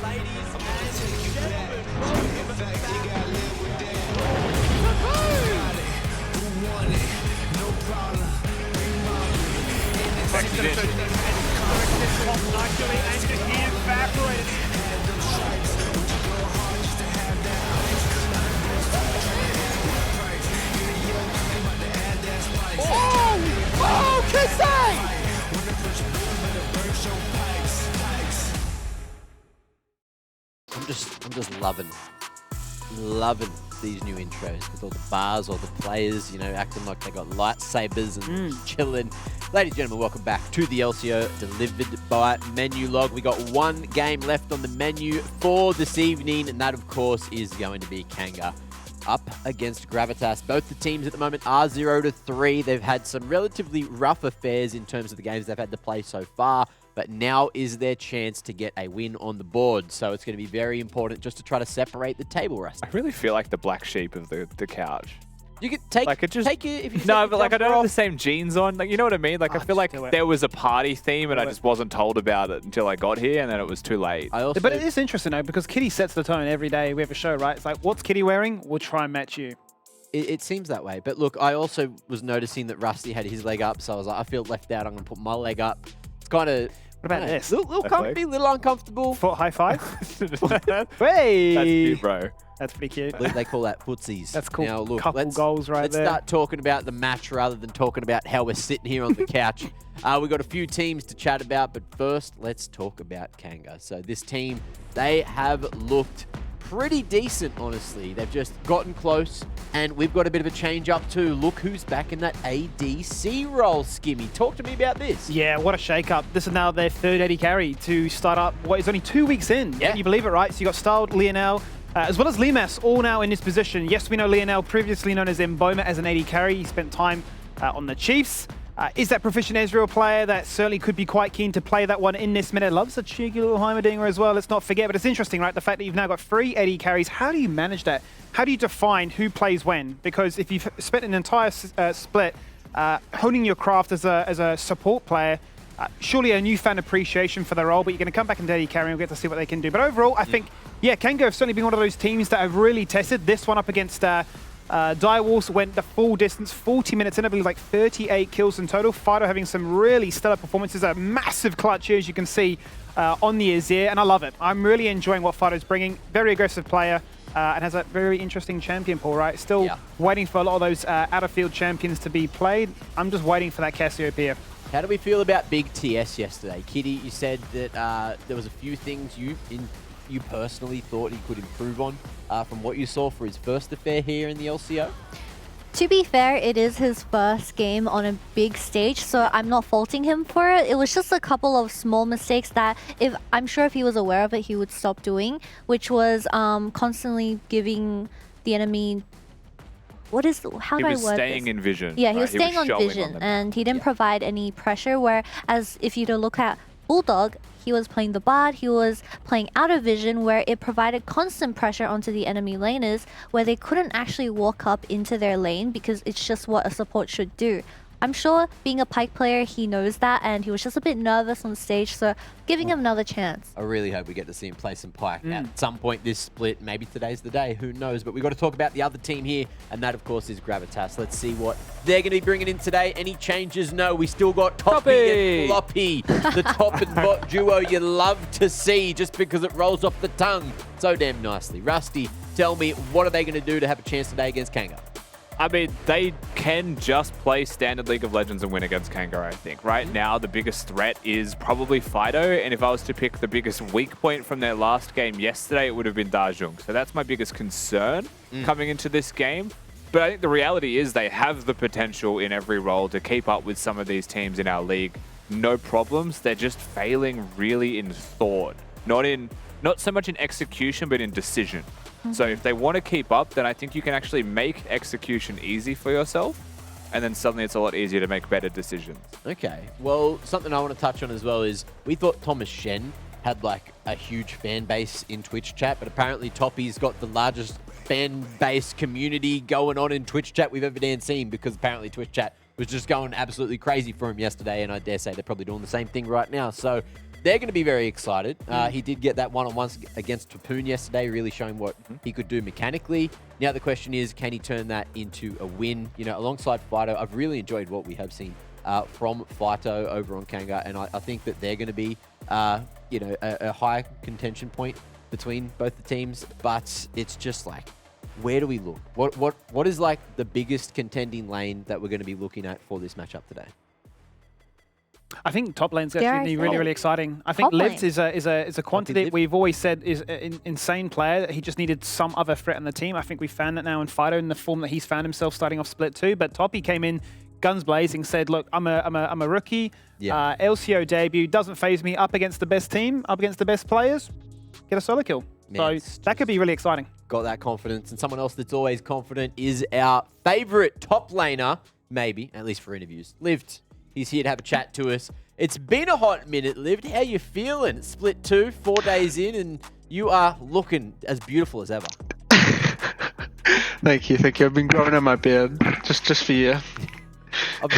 Oh, Kissay! I'm just loving these new intros with all the bars, all the players, you know, acting like they got lightsabers and chilling. Ladies and gentlemen, welcome back to the LCO, delivered by Menulog. We got one game left on the menu for this evening, and that, of course, is going to be Kanga up against Gravitas. Both the teams at the moment are 0-3. They've had some relatively rough affairs in terms of the games they've had to play so far, but now is their chance to get a win on the board. So it's going to be very important just to try to separate the table, Rusty. I really feel like the black sheep of the couch. You could take, like it just, take it if you no, but like I don't have the same jeans on. Like, you know what I mean? Like, I feel like there was a party theme and I just wasn't told about it until I got here, and then it was too late. But it is interesting though, because Kitty sets the tone every day we have a show, right? It's like, what's Kitty wearing? We'll try and match you. It seems that way. But look, I also was noticing that Rusty had his leg up, so I was like, I feel left out. I'm going to put my leg up. It's kind of... What about this? Little comfy, little uncomfortable. Foot high five. Hey! That's cute, bro. That's pretty cute. They call that footsies. That's cool. Now, look, Couple goals there. Let's start talking about the match rather than talking about how we're sitting here on the couch. We've got a few teams to chat about, but first, let's talk about Kanga. So this team, they have looked pretty decent, honestly. They've just gotten close, and we've got a bit of a change up too. Look who's back in that ADC role, Skimmy. Talk to me about this. Yeah, what a shake-up. This is now their third AD carry to start up what is only 2 weeks in. Yeah. Can you believe it, right? So you got Styled, Lionel, as well as Limas, all now in this position. Yes, we know Lionel, previously known as Mboma, as an AD carry. He spent time on the Chiefs. Is that proficient Ezreal player that certainly could be quite keen to play that one in this minute? Loves a cheeky little Heimerdinger as well, let's not forget. But it's interesting, right? The fact that you've now got 3 AD carries. How do you manage that? How do you define who plays when? Because if you've spent an entire split honing your craft as a support player, surely a newfound appreciation for their role, but you're going to come back into AD carry and we'll get to see what they can do. But overall, I think, yeah, Kanga have certainly been one of those teams that have really tested this one up against... Direwolves went the full distance, 40 minutes in, I believe like 38 kills in total. Fighto having some really stellar performances, a massive clutch here, as you can see on the Azir, and I love it. I'm really enjoying what Fighto's bringing. Very aggressive player and has a very interesting champion pool, right? Still waiting for a lot of those out-of-field champions to be played. I'm just waiting for that Cassiopeia. How do we feel about Big TS yesterday? Kitty, you said that there was a few things you personally thought he could improve on from what you saw for his first affair here in the LCO? To be fair, it is his first game on a big stage, so I'm not faulting him for it. It was just a couple of small mistakes that I'm sure if he was aware of it, he would stop doing, which was constantly giving the enemy... How do I word this? He was staying in vision. Yeah, he was staying on vision, and he didn't provide any pressure, whereas if you look at Bulldog, he was playing the bot, he was playing out of vision, where it provided constant pressure onto the enemy laners, where they couldn't actually walk up into their lane because it's just what a support should do. I'm sure being a Pyke player, he knows that, and he was just a bit nervous on stage, so giving him another chance. I really hope we get to see him play some Pyke at some point this split. Maybe today's the day, who knows? But we've got to talk about the other team here, and that, of course, is Gravitas. Let's see what they're going to be bringing in today. Any changes? No, we still got Toppy and Floppy, the top and bot duo you love to see just because it rolls off the tongue so damn nicely. Rusty, tell me, what are they going to do to have a chance today against Kanga? I mean, they can just play standard League of Legends and win against Kanga, I think. Right now, the biggest threat is probably Fighto, and if I was to pick the biggest weak point from their last game yesterday, it would have been DaJeung. So that's my biggest concern coming into this game. But I think the reality is they have the potential in every role to keep up with some of these teams in our league. No problems. They're just failing really in thought. Not so much in execution, but in decision. So if they want to keep up, then I think you can actually make execution easy for yourself, and then suddenly it's a lot easier to make better decisions. Okay. Well, something I want to touch on as well is we thought Thomas Shen had like a huge fan base in Twitch chat, but apparently Toppy's got the largest fan base community going on in Twitch chat we've ever seen, because apparently Twitch chat was just going absolutely crazy for him yesterday, and I dare say they're probably doing the same thing right now. So they're going to be very excited. He did get that one-on-one against Tapoon yesterday, really showing what he could do mechanically. Now the question is, can he turn that into a win? You know, alongside Fighto, I've really enjoyed what we have seen from Fighto over on Kanga, and I think that they're going to be, you know, a high contention point between both the teams. But it's just like, where do we look? What is like the biggest contending lane that we're going to be looking at for this matchup today? I think top lane's actually really exciting. I think Lived is a quantity we've always said is an insane player. He just needed some other threat on the team. I think we found that now in Fighto in the form that he's found himself starting off split 2. But Toppy came in guns blazing, said, "Look, I'm a rookie. Yeah. LCO debut doesn't phase me. Up against the best team, up against the best players, get a solo kill." Man, so that could be really exciting. Got that confidence, and someone else that's always confident is our favorite top laner, maybe at least for interviews. Lived. He's here to have a chat to us. It's been a hot minute, Lived. How you feeling? Split 2, 4 days in, and you are looking as beautiful as ever. Thank you. I've been growing out my beard just for you. I've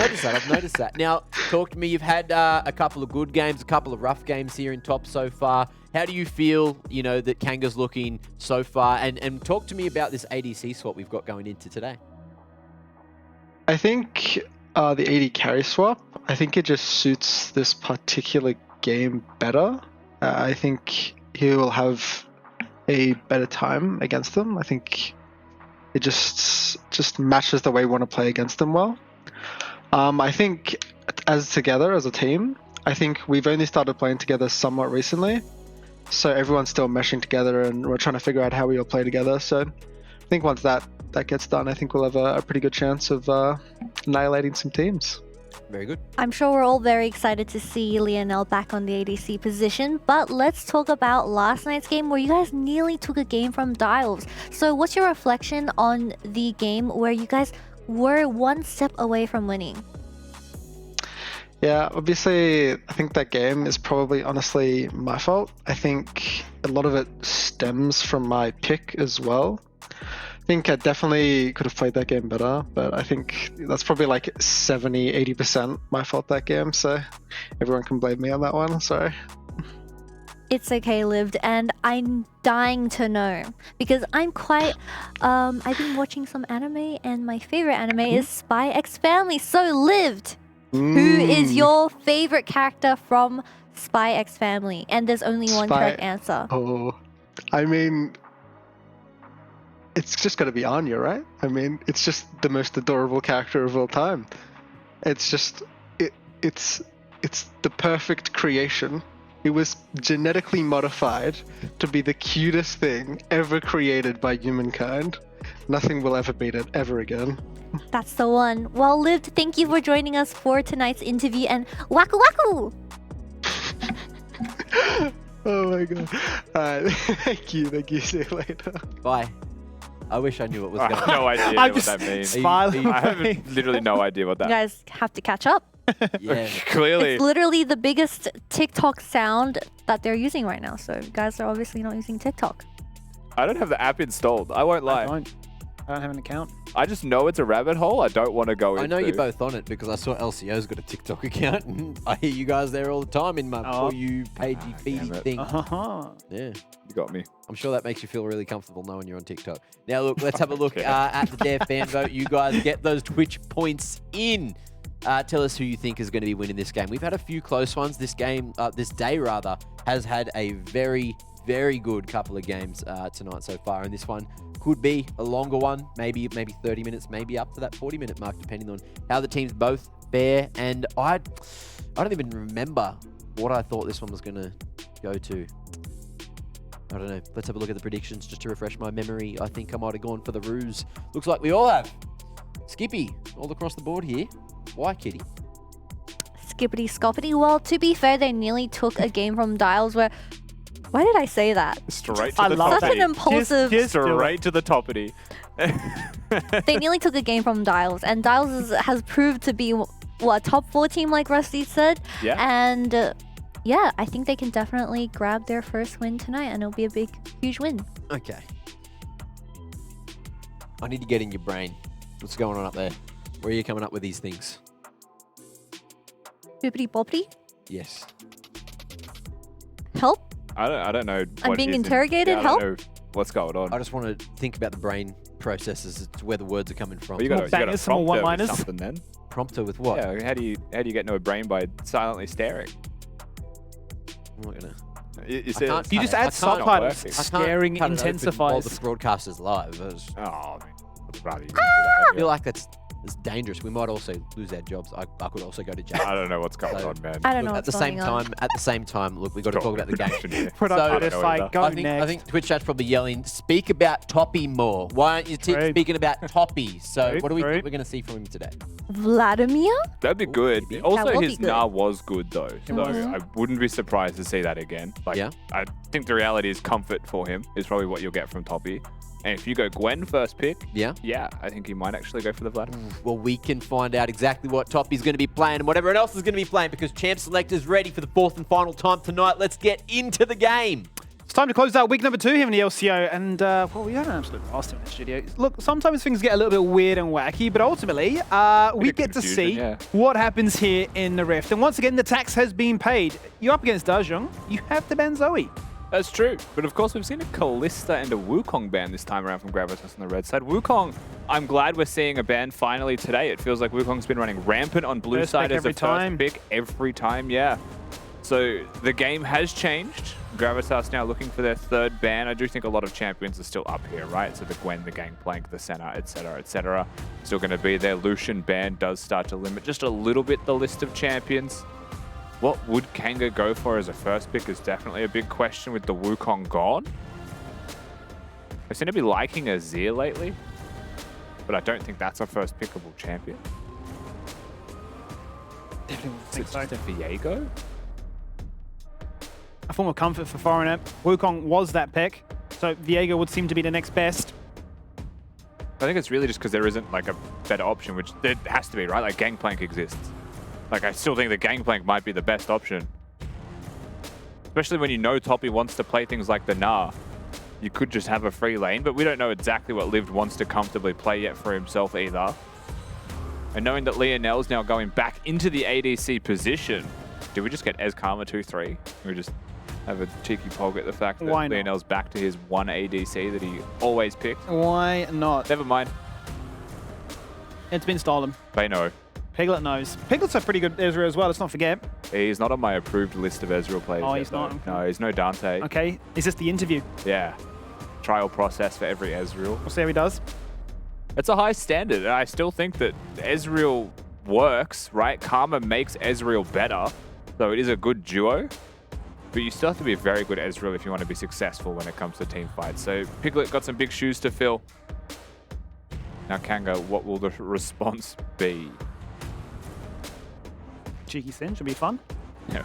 noticed that. Now, talk to me. You've had a couple of good games, a couple of rough games here in top so far. How do you feel, you know, that Kanga's looking so far? And talk to me about this ADC swap we've got going into today. I think the AD carry swap, I think it just suits this particular game better. I think he will have a better time against them. I think it just matches the way we want to play against them well. I think as a team, I think we've only started playing together somewhat recently. So everyone's still meshing together and we're trying to figure out how we all play together. So I think once that gets done, I think we'll have a pretty good chance of annihilating some teams. Very good. I'm sure we're all very excited to see Lionel back on the ADC position, but let's talk about last night's game where you guys nearly took a game from Dials. So what's your reflection on the game where you guys were one step away from winning? Yeah, obviously, I think that game is probably honestly my fault. I think a lot of it stems from my pick as well. I think I definitely could have played that game better, but I think that's probably like 70-80% my fault that game, so everyone can blame me on that one. Sorry. It's okay, Lived, and I'm dying to know because I'm quite I've been watching some anime and my favorite anime is Spy X Family. So Lived, who is your favorite character from Spy X Family? And there's only one correct answer. Oh, I mean, it's just got to be Anya, right? I mean, it's just the most adorable character of all time. It's just it's the perfect creation. It was genetically modified to be the cutest thing ever created by humankind. Nothing will ever beat it ever again. That's the one. Well, Lived, thank you for joining us for tonight's interview, and waku waku! Oh my god. Thank you. See you later. Bye. I wish I knew what was I going have on. no idea what that means. Smiling. I have literally no idea what that You guys have to catch up. Yeah. Clearly. It's literally the biggest TikTok sound that they're using right now, so you guys are obviously not using TikTok. I don't have the app installed. I won't lie. I don't have an account. I just know it's a rabbit hole I don't want to go into. I know you're both on it because I saw LCO's got a TikTok account and I hear you guys there all the time in my For You pagey feedy damn it. thing. Yeah. You got me. I'm sure that makes you feel really comfortable knowing you're on TikTok. Now, look, let's have a look at the Dare fan vote. You guys get those Twitch points in. Tell us who you think is going to be winning this game. We've had a few close ones. This game, this day rather, has had a very, very good couple of games tonight so far, and this one could be a longer one, maybe 30 minutes, maybe up to that 40-minute mark, depending on how the teams both fare. And I don't even remember what I thought this one was going to go to. I don't know. Let's have a look at the predictions just to refresh my memory. I think I might have gone for the ruse. Looks like we all have. Skippy, all across the board here. Why, Kitty? Skippity scoppity. Well, to be fair, they nearly took a game from Dials where... Why did I say that? Straight to I the love toppity. Such an impulsive... Straight to the toppity. They nearly took a game from Dials, and Dials has proved to be, what, top 4 team like Rusty said? Yeah. And yeah, I think they can definitely grab their first win tonight, and it'll be a big, huge win. Okay. I need to get in your brain. What's going on up there? Where are you coming up with these things? Boopity boppity. Yes. Help? I don't know. I'm what being is in- interrogated. yeah, I Help? don't know what's going on. I just want to think about the brain processes as to where the words are coming from. Well, you got bangers, some more prompt her with one-liners. something then. Prompter with what? Yeah, how do you get into a brain by silently staring? I'm not gonna. You I can't You cut just it. add I can't- subtitles. I can't Scaring cut it open while intensifies. the broadcast is live. I Oh, man. I'd rather you didn't do that feel anyway. like it's dangerous. We might also lose our jobs. I could also go to jail. I don't know what's going So- on, man. I don't know Look, what's at the same going on. time, look, we've got to talk about the game. Production I don't is know like, either. go I next. think Twitch chat's probably yelling, speak about Toppy more. Why aren't you True. speaking about Toppy? So True, what do we true. think we're going to see from him today? Vladimir? That'd be good. maybe. Also, That would his be good. nah was good though, so was. I wouldn't be surprised to see that again. Like, Yeah. I think the reality is comfort for him is probably what you'll get from Toppy. And if you go Gwen first pick, Yeah? yeah, I think he might actually go for the Vladimir. Well, we can find out exactly what Toppy's going to be playing and what everyone else is going to be playing because Champ Select is ready for the fourth and final time tonight. Let's get into the game. It's time to close out week number 2 here in the LCO, and well, we had an absolute blast in this studio. Look, sometimes things get a little bit weird and wacky, but ultimately, we of get to confusion, see yeah. what happens here in the Rift. And once again, the tax has been paid. You're up against DaJeung. You have to ban Zoe. That's true. But of course, we've seen a Kalista and a Wukong ban this time around from Gravitas on the red side. Wukong, I'm glad we're seeing a ban finally today. It feels like Wukong's been running rampant on blue First side pick as a every time. first pick every time, yeah. So the game has changed. Gravitas now looking for their third ban. I do think a lot of champions are still up here, right? So the Gwen, the Gangplank, the Senna, etc., still going to be there. Lucian ban does start to limit just a little bit the list of champions. What would Kanga go for as a first pick is definitely a big question with the Wukong gone. I seem to be liking Azir lately, but I don't think that's a first pickable champion. Definitely wouldn't Is think it so. just a Viego? A form of comfort for Foreigner. Wukong was that pick, so Viego would seem to be the next best. I think it's really just because there isn't like a better option, which there has to be, right? Like Gangplank exists. Like I still think the Gangplank might be the best option. Especially when you know Toppy wants to play things like the Nah. You could just have a free lane, but we don't know exactly what Lived wants to comfortably play yet for himself either. And knowing that Lionel's now going back into the ADC position, do we just get Ez Karma 2-3? We just have a cheeky pog at the fact that Why not? Lionel's back to his one ADC that he always picked. Why not? Never mind. It's been stolen. They know. Piglet knows. Piglet's a pretty good Ezreal as well, let's not forget. He's not on my approved list of Ezreal players. Oh, yet, he's not? though. Okay. No, he's no Dante. Okay, is this the interview? Yeah. Trial process for every Ezreal. We'll see how he does. It's a high standard, and I still think that Ezreal works, right? Karma makes Ezreal better, so it is a good duo. But you still have to be a very good Ezreal if you want to be successful when it comes to team fights. So Piglet got some big shoes to fill. Now Kanga, what will the response be? Cheeky sin, should be fun. Yeah,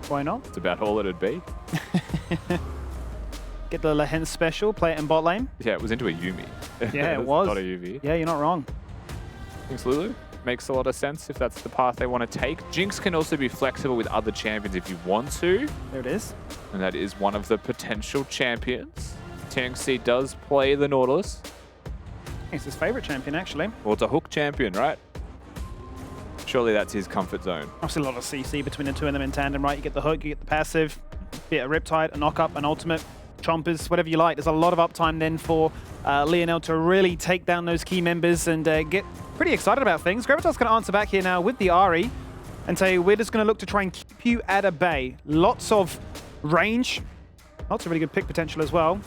Why not? it's about all it'd be. Get the Lehen special, play it in bot lane. Yeah, it was into a Yuumi. Yeah, it It's was. Not a UV. Yeah, you're not wrong. Thanks, Lulu. Makes a lot of sense if that's the path they want to take. Jinx can also be flexible with other champions if you want to, There it is. and that is one of the potential champions. Tieng Sii does play the Nautilus. It's his favorite champion, actually. Well, it's a hook champion, right? Surely that's his comfort zone. Obviously, a lot of CC between the two of them in tandem, right? You get the hook, you get the passive, be it a Riptide, a knock-up, an ultimate, chompers, whatever you like. There's a lot of uptime then for Lionel to really take down those key members and get pretty excited about things. Gravitas going to answer back here now with the Ahri and say, we're just going to look to try and keep you at a bay. Lots of range, lots of really good pick potential as well.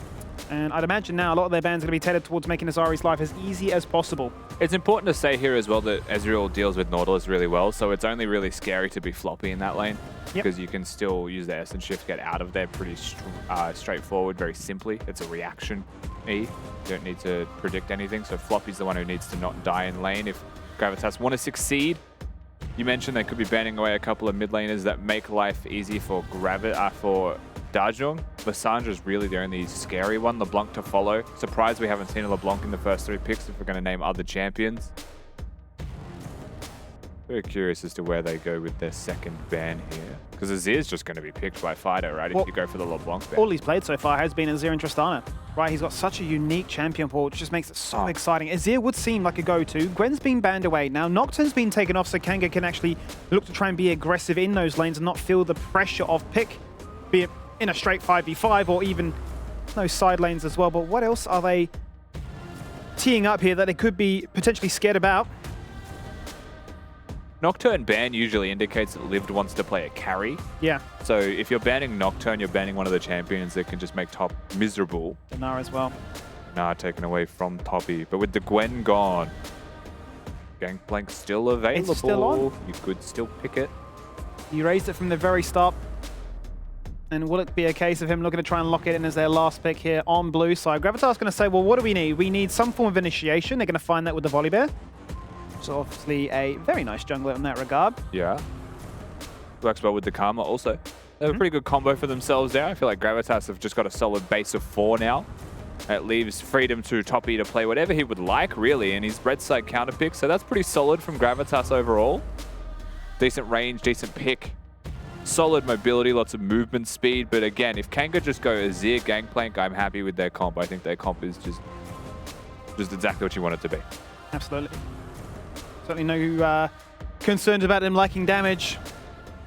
And I'd imagine now a lot of their bans are going to be tailored towards making this Ahri's life as easy as possible. It's important to say here as well that Ezreal deals with Nautilus really well, so it's only really scary to be Floppy in that lane, because you can still use the Essence Shift, get out of there pretty straightforward, very simply. It's a reaction E. You don't need to predict anything, so Floppy's the one who needs to not die in lane if Gravitas want to succeed. You mentioned they could be banning away a couple of mid laners that make life easy for DaJeung. Lissandra's really the only scary one. LeBlanc to follow. Surprised we haven't seen a LeBlanc in the first 3 picks if we're going to name other champions. Very curious as to where they go with their second ban here. Because Azir's just going to be picked by Fighto, right? Well, if you go for the LeBlanc ban. All he's played so far has been Azir and Tristana. Right, he's got such a unique champion pool, which just makes it so exciting. Azir would seem like a go-to. Gwen's been banned away. Now, Nocturne's been taken off, so Kanga can actually look to try and be aggressive in those lanes and not feel the pressure of pick, be it in a straight 5v5 or even no side lanes as well. But what else are they teeing up here that they could be potentially scared about? Nocturne ban usually indicates that Lived wants to play a carry. Yeah. So if you're banning Nocturne, you're banning one of the champions that can just make top miserable. Dinar as well. Nah, taken away from Toppy. But with the Gwen gone, Gangplank still available. It's still on. You could still pick it. He raised it from the very start. And will it be a case of him looking to try and lock it in as their last pick here on blue side? Gravitas going to say, well, what do we need? We need some form of initiation. They're going to find that with the Volibear. So obviously a very nice jungler in that regard. Yeah. Works well with the Karma also. They have a pretty good combo for themselves there. I feel like Gravitas have just got a solid base of 4 now. It leaves freedom to Toppy to play whatever he would like, really, and his red side counter pick. So that's pretty solid from Gravitas overall. Decent range, decent pick. Solid mobility, lots of movement speed. But again, if Kanga just go Azir, Gangplank, I'm happy with their comp. I think their comp is just exactly what you want it to be. Absolutely. Certainly no concerns about them liking damage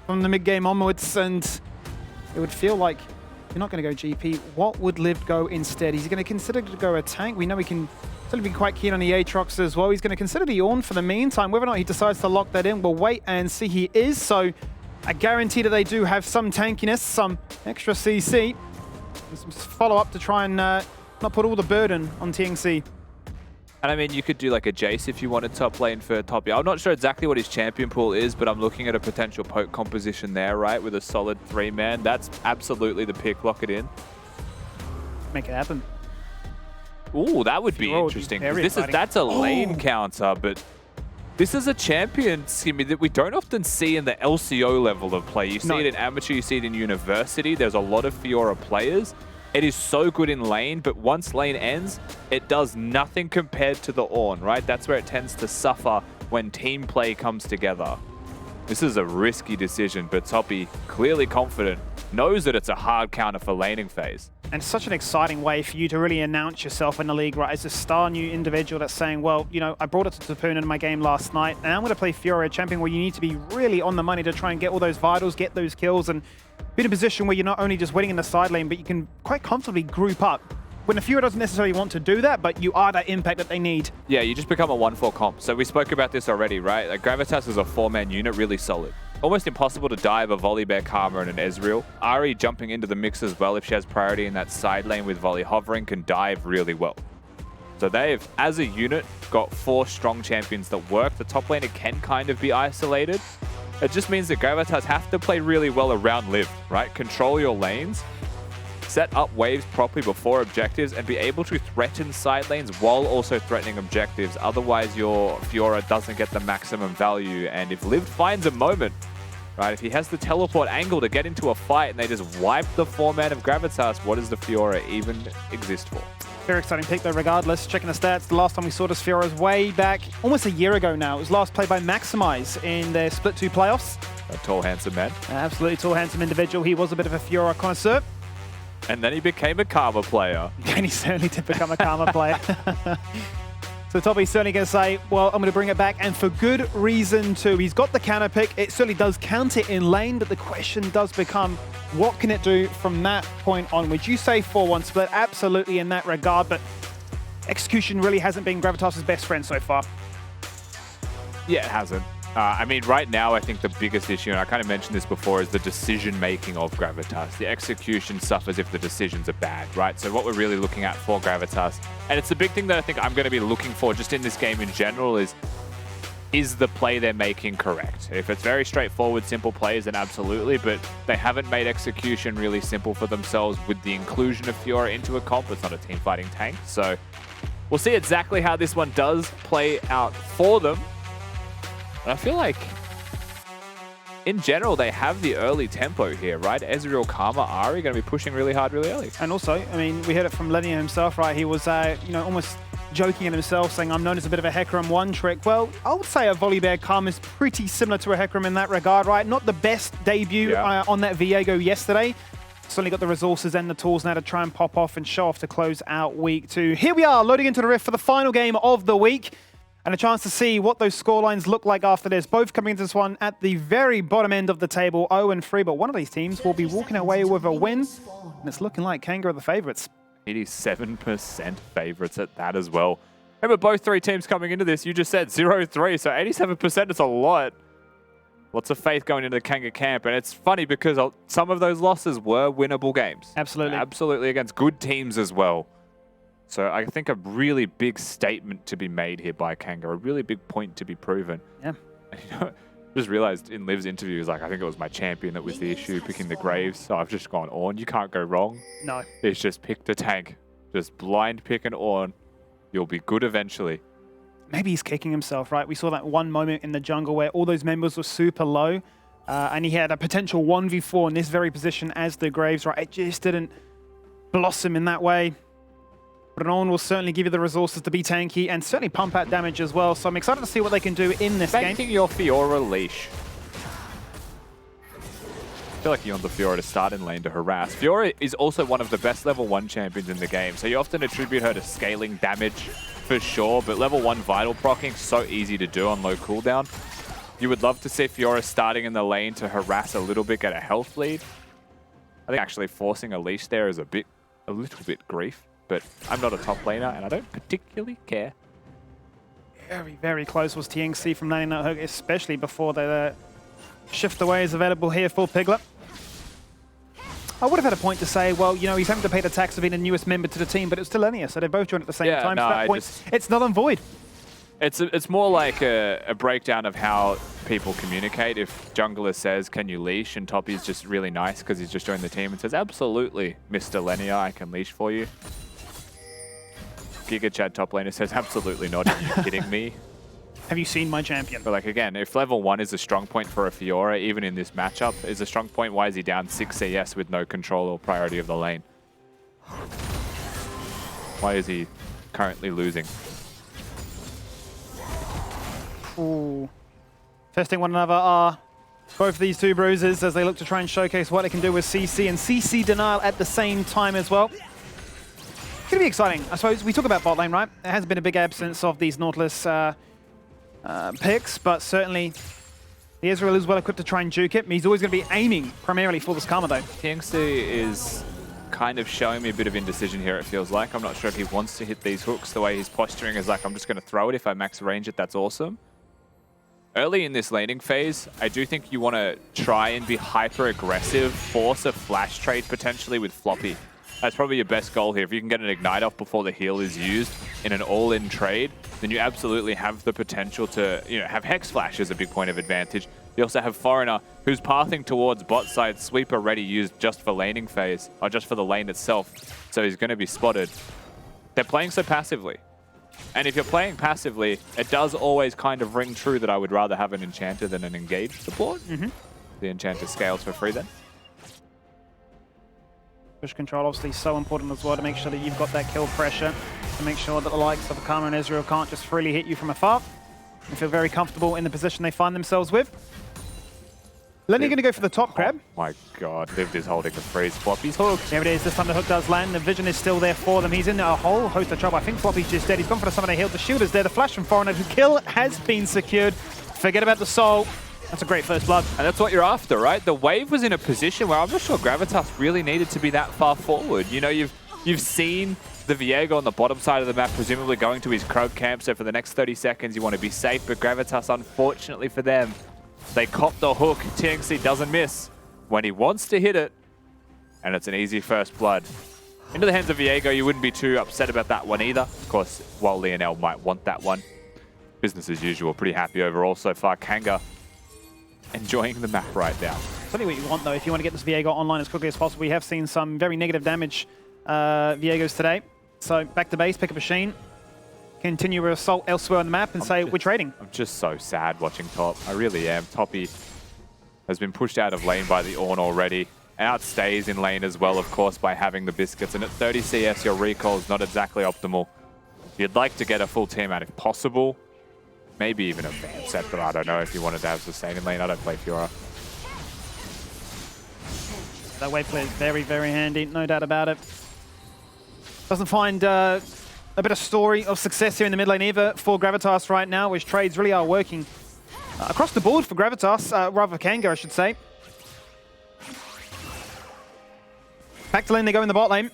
from the mid-game onwards, and it would feel like you're not going to go GP. What would Liv go instead? He's going to consider to go a tank. We know he can certainly be quite keen on the Aatrox as well. He's going to consider the Ornn for the meantime. Whether or not he decides to lock that in, we'll wait and see. He is, so I guarantee that they do have some tankiness, some extra CC. Some follow-up to try and not put all the burden on Tieng Sii. And I mean, you could do like a Jace if you wanted top lane for Toppy. I'm not sure exactly what his champion pool is, but I'm looking at a potential poke composition there, right? With a solid 3-man. That's absolutely the pick. Lock it in. Make it happen. Ooh, that would be interesting. That's a lane counter, but this is a champion, Skimmy, that we don't often see in the LCO level of play. You see it in amateur, you see it in university. There's a lot of Fiora players. It is so good in lane, but once lane ends, it does nothing compared to the Ornn, right? That's where it tends to suffer when team play comes together. This is a risky decision, but Toppy, clearly confident, knows that it's a hard counter for laning phase. And such an exciting way for you to really announce yourself in the league, right? As a star new individual that's saying, well, you know, I brought it to Tapuna in my game last night, and I'm going to play Fiora champion where you need to be really on the money to try and get all those vitals, get those kills, and be in a position where you're not only just waiting in the side lane, but you can quite comfortably group up. When the Fiora doesn't necessarily want to do that, but you are that impact that they need. Yeah, you just become a 1-4 comp. So we spoke about this already, right? Like Gravitas is a 4-man unit, really solid. Almost impossible to dive a Volibear, Karma, and an Ezreal. Ahri jumping into the mix as well if she has priority in that side lane with Volley hovering can dive really well. So they've, as a unit, got 4 strong champions that work. The top laner can kind of be isolated. It just means that Gravitas have to play really well around Liv, right? Control your lanes, set up waves properly before objectives, and be able to threaten side lanes while also threatening objectives. Otherwise, your Fiora doesn't get the maximum value. And if Liv finds a moment, right, if he has the teleport angle to get into a fight and they just wipe the 4-man of Gravitas, what does the Fiora even exist for? Very exciting pick though, regardless. Checking the stats, the last time we saw this Fiora was way back, almost a year ago now. It was last played by Maximize in their Split 2 playoffs. A tall, handsome man. Absolutely tall, handsome individual. He was a bit of a Fiora connoisseur. And then he became a Karma player. And he certainly did become a Karma player. So Toppy's certainly going to say, well, I'm going to bring it back, and for good reason too. He's got the counter pick. It certainly does counter in lane, but the question does become, what can it do from that point on? Would you say 4-1 split? Absolutely in that regard, but execution really hasn't been Gravitas' best friend so far. Yeah, it hasn't. I mean, right now, I think the biggest issue, and I kind of mentioned this before, is the decision-making of Gravitas. The execution suffers if the decisions are bad, right? So what we're really looking at for Gravitas, and it's the big thing that I think I'm going to be looking for just in this game in general, is the play they're making correct? If it's very straightforward, simple plays, then absolutely, but they haven't made execution really simple for themselves with the inclusion of Fiora into a comp. It's not a team-fighting tank, so we'll see exactly how this one does play out for them. And I feel like, in general, they have the early tempo here, right? Ezreal, Karma, Ahri going to be pushing really hard, really early. And also, I mean, we heard it from Llenia himself, right? He was, you know, almost joking at himself, saying, I'm known as a bit of a Hecarim one trick. Well, I would say a Volibear Karma is pretty similar to a Hecarim in that regard, right? Not the best debut on that Viego yesterday. Certainly got the resources and the tools now to try and pop off and show off to close out week 2. Here we are, loading into the Rift for the final game of the week. and a chance to see what those scorelines look like after this. Both coming into this one at the very bottom end of the table, 0-3, but one of these teams will be walking away with a win, and it's looking like Kanga are the favorites. 87% favorites at that as well. Remember, both three teams coming into this, you just said 0-3, so 87% is a lot. Lots of faith going into the Kanga camp, and it's funny because some of those losses were winnable games. Absolutely. Absolutely against good teams as well. So I think a really big statement to be made here by Kanga, a really big point to be proven. Yeah. And, you know, just realized in Liv's interview, he was like, I think it was my champion that was the issue, picking the Graves. So I've just gone Ornn. You can't go wrong. No. He's just picked a tank. Just blind pick an Ornn. You'll be good eventually. Maybe he's kicking himself, right? We saw that one moment in the jungle where all those members were super low, and he had a potential 1v4 in this very position as the Graves, right? It just didn't blossom in that way. But Ornn will certainly give you the resources to be tanky and certainly pump out damage as well. So I'm excited to see what they can do in this game. Banking your Fiora leash. I feel like you want the Fiora to start in lane to harass. Fiora is also one of the best level 1 champions in the game, so you often attribute her to scaling damage for sure, but level 1 vital proccing so easy to do on low cooldown. You would love to see Fiora starting in the lane to harass a little bit, get a health lead. I think actually forcing a leash there is a little bit grief, but I'm not a top laner and I don't particularly care. Very, very close was Tieng Sii from landing that hook, especially before the shift away is available here for Piglet. I would have had a point to say, well, you know, he's having to pay the tax of being the newest member to the team, but it's still Llenia, so they both joined at the same time. No, so that point, it's null and void. It's more like a breakdown of how people communicate. If jungler says, can you leash? And Toppy's just really nice because he's just joined the team and says, absolutely, Mr. Llenia, I can leash for you. Giga Chad top laner says, absolutely not, are you kidding me? Have you seen my champion? But like, again, if level 1 is a strong point for a Fiora, even in this matchup, is a strong point, why is he down 6 CS with no control or priority of the lane? Why is he currently losing? Ooh. Testing one another are both of these two bruises as they look to try and showcase what they can do with CC and CC denial at the same time as well. It's going to be exciting. I suppose we talk about bot lane, right? There has been a big absence of these Nautilus picks, but certainly the Ezreal is well equipped to try and juke it. He's always going to be aiming primarily for this Karma though. Tieng Sii is kind of showing me a bit of indecision here, it feels like. I'm not sure if he wants to hit these hooks. The way he's posturing is like, I'm just going to throw it. If I max range it, that's awesome. Early in this laning phase, I do think you want to try and be hyper-aggressive, force a flash trade potentially with Floppy. That's probably your best goal here. If you can get an Ignite off before the heal is used in an all-in trade, then you absolutely have the potential to, you know, have Hex Flash as a big point of advantage. You also have Foreigner, who's pathing towards bot side, sweep already used just for laning phase, or just for the lane itself. So he's going to be spotted. They're playing so passively. And if you're playing passively, it does always kind of ring true that I would rather have an Enchanter than an engaged support. The Enchanter scales for free then. Push control obviously so important as well to make sure that you've got that kill pressure, to make sure that the likes of Karma and Ezreal can't just freely hit you from afar. They feel very comfortable in the position they find themselves with. Llenia going to go for the top grab. Oh my god, Liv is holding a freeze. Floppy's hook. There it is, this time the hook does land. The vision is still there for them. He's in a whole host of trouble. I think Floppy's just dead. He's gone for the summon heal. The shield is there. The flash from Foreigner. The kill has been secured. Forget about the soul. That's a great first blood. And that's what you're after, right? The wave was in a position where I'm not sure Gravitas really needed to be that far forward. You know, you've seen the Viego on the bottom side of the map, presumably going to his Krog camp, so for the next 30 seconds you want to be safe, but Gravitas, unfortunately for them, they cop the hook. Tieng Sii doesn't miss when he wants to hit it, and it's an easy first blood. Into the hands of Viego, you wouldn't be too upset about that one either. Of course, while Lionel might want that one. Business as usual, pretty happy overall so far. Kanga enjoying the map right now. Certainly what you want though, if you want to get this Viego online as quickly as possible. We have seen some very negative damage Viegos today. So back to base, pick up a Sheen, continue your assault elsewhere on the map and we're trading. I'm just so sad watching top. I really am. Toppy has been pushed out of lane by the Ornn already. Outstays in lane as well, of course, by having the biscuits. And at 30 CS, your recall is not exactly optimal. You'd like to get a full team out if possible. Maybe even a van set, but I don't know if you wanted to have sustain in lane. I don't play Fiora. That wave play is very, very handy, no doubt about it. Doesn't find a a bit of story of success here in the mid lane either for Gravitas right now, which trades really are working across the board for Gravitas, rather Kanga, I should say. Back to lane they go in the bot lane.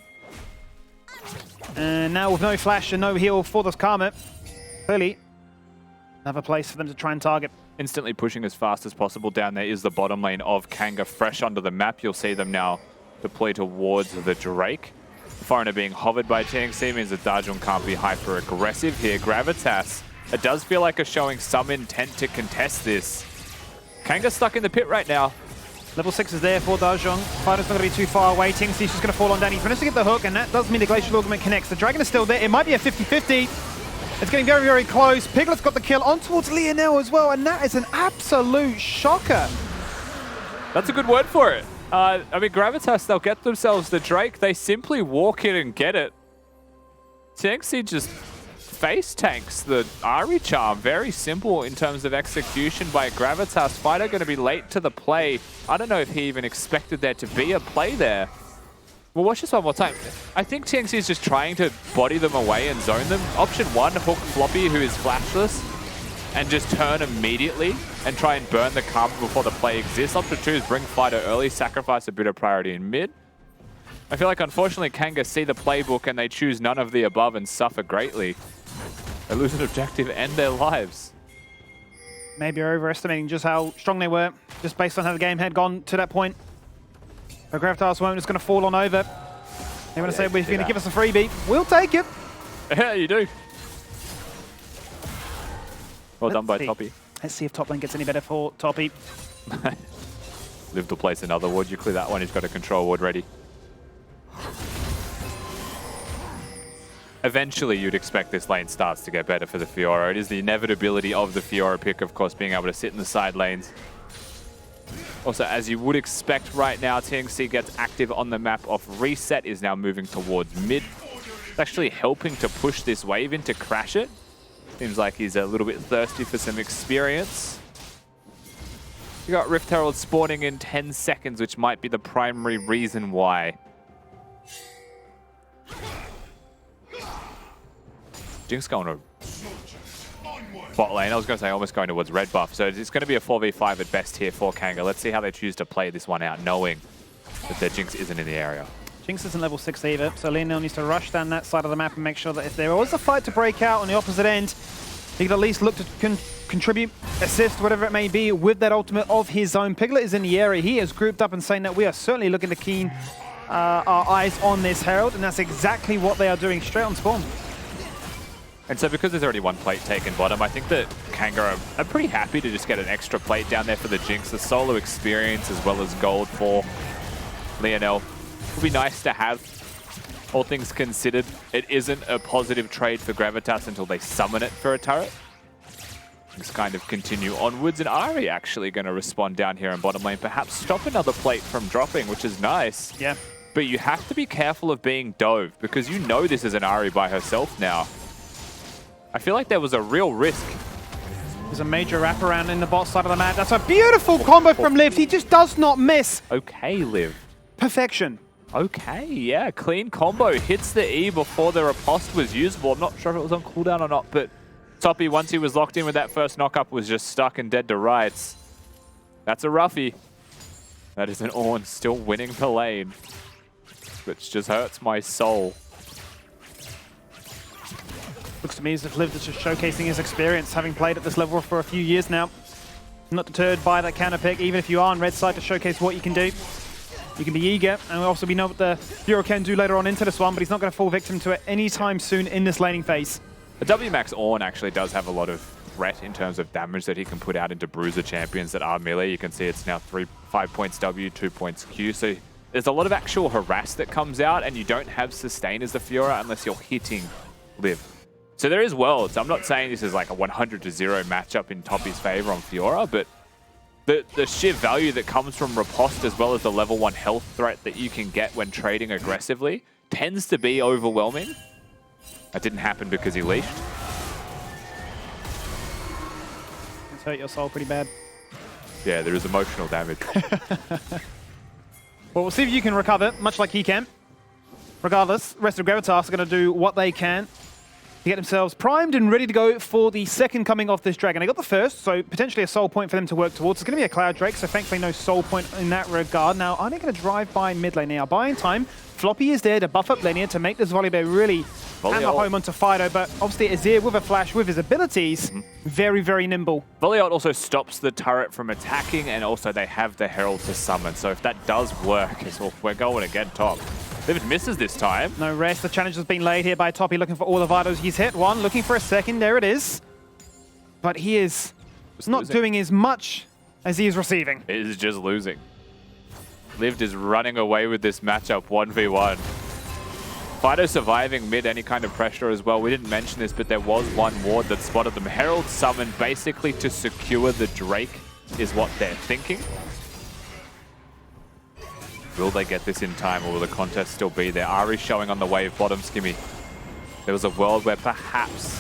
And now with no flash and no heal for this Karma, clearly another place for them to try and target. Instantly pushing as fast as possible down there is the bottom lane of Kanga, fresh onto the map. You'll see them now deploy towards the Drake. Foreigner being hovered by Tieng Sii means that DaJeung can't be hyper-aggressive here. Gravitas, it does feel like are showing some intent to contest this. Kanga stuck in the pit right now. Level 6 is there for DaJeung. Fighter's not going to be too far away. Tieng Sii's just going to fall on down. He's managed to get the hook, and that does mean the Glacial Augment connects. The Dragon is still there. It might be a 50-50. It's getting very, very close. Piglet's got the kill on towards Lionel as well, and that is an absolute shocker. That's a good word for it. I mean, Gravitas, they'll get themselves the Drake. They simply walk in and get it. Tieng Sii just face tanks the Ahri charm. Very simple in terms of execution by Gravitas. Fighto going to be late to the play. I don't know if he even expected there to be a play there. Well, watch this one more time. I think Tieng Sii is just trying to body them away and zone them. Option 1, hook Floppy, who is flashless, and just turn immediately and try and burn the Karma before the play exists. Option 2 is bring Fighto early, sacrifice a bit of priority in mid. I feel like, unfortunately, Kanga see the playbook and they choose none of the above and suffer greatly. They lose an objective and their lives. Maybe you're overestimating just how strong they were, just based on how the game had gone to that point. But Gravitas won't just going to fall on over. They're going to say, if you're going to give us a freebie, we'll take it. Yeah, you do. Well done by Toppy. Let's see if top lane gets any better for Toppy. Live to place another ward. You clear that one, he's got a control ward ready. Eventually, you'd expect this lane starts to get better for the Fiora. It is the inevitability of the Fiora pick, of course, being able to sit in the side lanes. Also, as you would expect right now, Tieng Sii gets active on the map off reset, is now moving towards mid. It's actually helping to push this wave in to crash it. Seems like he's a little bit thirsty for some experience. You got Rift Herald spawning in 10 seconds, which might be the primary reason why. Jinx going to bot lane. I was going to say almost going towards red buff. So it's going to be a 4v5 at best here for Kanga. Let's see how they choose to play this one out, knowing that their Jinx isn't in the area. Jinx isn't level 6 either, so Lionel needs to rush down that side of the map and make sure that if there was a fight to break out on the opposite end, he could at least look to contribute, assist, whatever it may be, with that ultimate of his own. Piglet is in the area. He is grouped up and saying that we are certainly looking to keen our eyes on this Herald, and that's exactly what they are doing, straight on spawn. And so because there's already one plate taken bottom, I think that Kanga are pretty happy to just get an extra plate down there for the Jinx. The solo experience as well as gold for Lionel would be nice to have. All things considered, it isn't a positive trade for Gravitas until they summon it for a turret. Things kind of continue onwards, and Ahri actually going to respond down here in bottom lane. Perhaps stop another plate from dropping, which is nice. Yeah. But you have to be careful of being dove, because you know this is an Ahri by herself now. I feel like there was a real risk. There's a major wraparound in the bot side of the map. That's a beautiful combo from Liv. He just does not miss. Okay, Liv. Perfection. Okay, yeah. Clean combo. Hits the E before the riposte was usable. I'm not sure if it was on cooldown or not, but Toppy, once he was locked in with that first knock-up, was just stuck and dead to rights. That's a roughie. That is an Ornn still winning the lane, which just hurts my soul. Looks to me as if Liv is just showcasing his experience, having played at this level for a few years now. Not deterred by that counter pick, even if you are on red side, to showcase what you can do. You can be eager, and also we know what the Fiora can do later on into this one, but he's not going to fall victim to it anytime soon in this laning phase. The WMAX Ornn actually does have a lot of threat in terms of damage that he can put out into bruiser champions that are melee. You can see it's now 5 points W, 2 points Q, so there's a lot of actual harass that comes out, and you don't have sustain as the Fiora unless you're hitting Liv. So there is worlds. I'm not saying this is like a 100-0 matchup in Toppy's favor on Fiora, but the sheer value that comes from riposte as well as the level 1 health threat that you can get when trading aggressively tends to be overwhelming. That didn't happen because he leashed. It's hurt your soul pretty bad. Yeah, there is emotional damage. Well, we'll see if you can recover, much like he can. Regardless, the rest of Gravitas are going to do what they can to get themselves primed and ready to go for the second coming off this dragon. They got the first, so potentially a soul point for them to work towards. It's going to be a Cloud Drake, so thankfully no soul point in that regard. Now, are they going to drive by mid lane now? Buying time. Floppy is there to buff up Llenia to make this Volibear really hammer home onto Fighto, but obviously Azir with a flash, with his abilities, very, very nimble. Volibear also stops the turret from attacking, and also they have the Herald to summon. So if that does work, we're going again top. Livid misses this time. No rest. The challenge has been laid here by Toppy, looking for all the Vitos. He's hit one, looking for a second. There it is. But he is not doing as much as he is receiving. It is just losing. Lived is running away with this matchup 1v1. Fighto surviving mid any kind of pressure as well. We didn't mention this, but there was one ward that spotted them. Herald summoned basically to secure the Drake is what they're thinking. Will they get this in time, or will the contest still be there? Ahri showing on the wave bottom, Skimmy. There was a world where perhaps